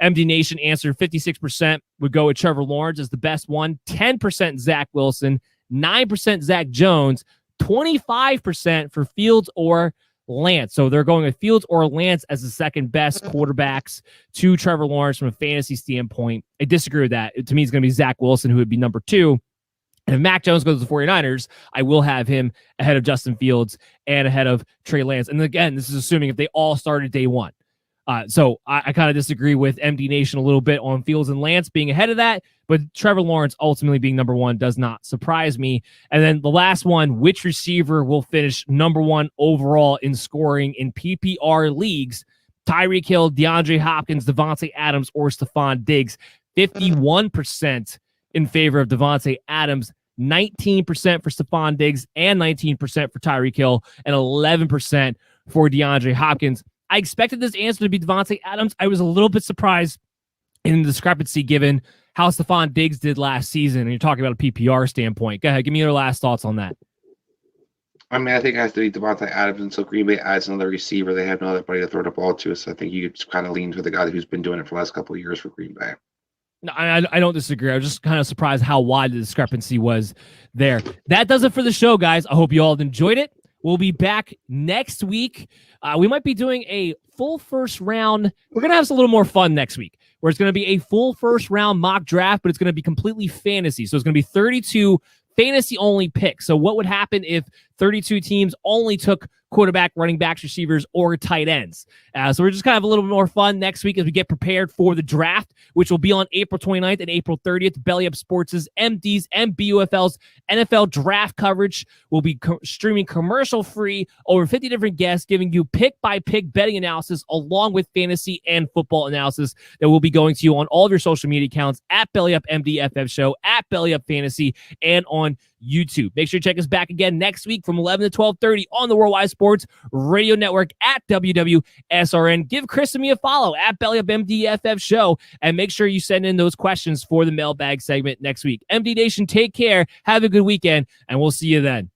MD Nation answered 56% would go with Trevor Lawrence as the best one, 10% Zach Wilson, 9% Zach Jones, 25% for Fields or Lance. So they're going with Fields or Lance as the second best quarterbacks to Trevor Lawrence from a fantasy standpoint. I disagree with that. To me, it's going to be Zach Wilson, who would be number 2. And if Mac Jones goes to the 49ers, I will have him ahead of Justin Fields and ahead of Trey Lance. And again, this is assuming if they all started day one. So I kind of disagree with MD Nation a little bit on Fields and Lance being ahead of that, but Trevor Lawrence ultimately being number 1 does not surprise me. And then the last one, which receiver will finish number 1 overall in scoring in PPR leagues? Tyreek Hill, DeAndre Hopkins, Devontae Adams, or Stephon Diggs. 51% in favor of Devontae Adams, 19% for Stephon Diggs, and 19% for Tyreek Hill, and 11% for DeAndre Hopkins. I expected this answer to be Devontae Adams. I was a little bit surprised in the discrepancy given how Stephon Diggs did last season. And you're talking about a PPR standpoint. Go ahead. Give me your last thoughts on that. I mean, I think it has to be Devontae Adams until Green Bay adds another receiver. They have no other buddy to throw the ball to. So I think you could kind of lean to the guy who's been doing it for the last couple of years for Green Bay. No, I don't disagree. I was just kind of surprised how wide the discrepancy was there. That does it for the show, guys. I hope you all enjoyed it. We'll be back next week. We might be doing a full first round. We're going to have a little more fun next week, where it's going to be a full first round mock draft, but it's going to be completely fantasy. So it's going to be 32 fantasy-only picks. So what would happen if 32 teams only took quarterback, running backs, receivers, or tight ends? So we're just kind of a little bit more fun next week as we get prepared for the draft, which will be on April 29th and April 30th. Belly Up Sports' MDs and BUFL's NFL draft coverage will be streaming commercial-free, over 50 different guests giving you pick-by-pick betting analysis along with fantasy and football analysis that will be going to you on all of your social media accounts at Belly Up MDFF Show, at Belly Up Fantasy, and on YouTube. Make sure you check us back again next week from 11 to 12:30 on the Worldwide Sports Radio Network at WWSRN. Give Chris and me a follow at Belly Up MDFF Show, and make sure you send in those questions for the mailbag segment next week. MD Nation, take care, have a good weekend, and we'll see you then.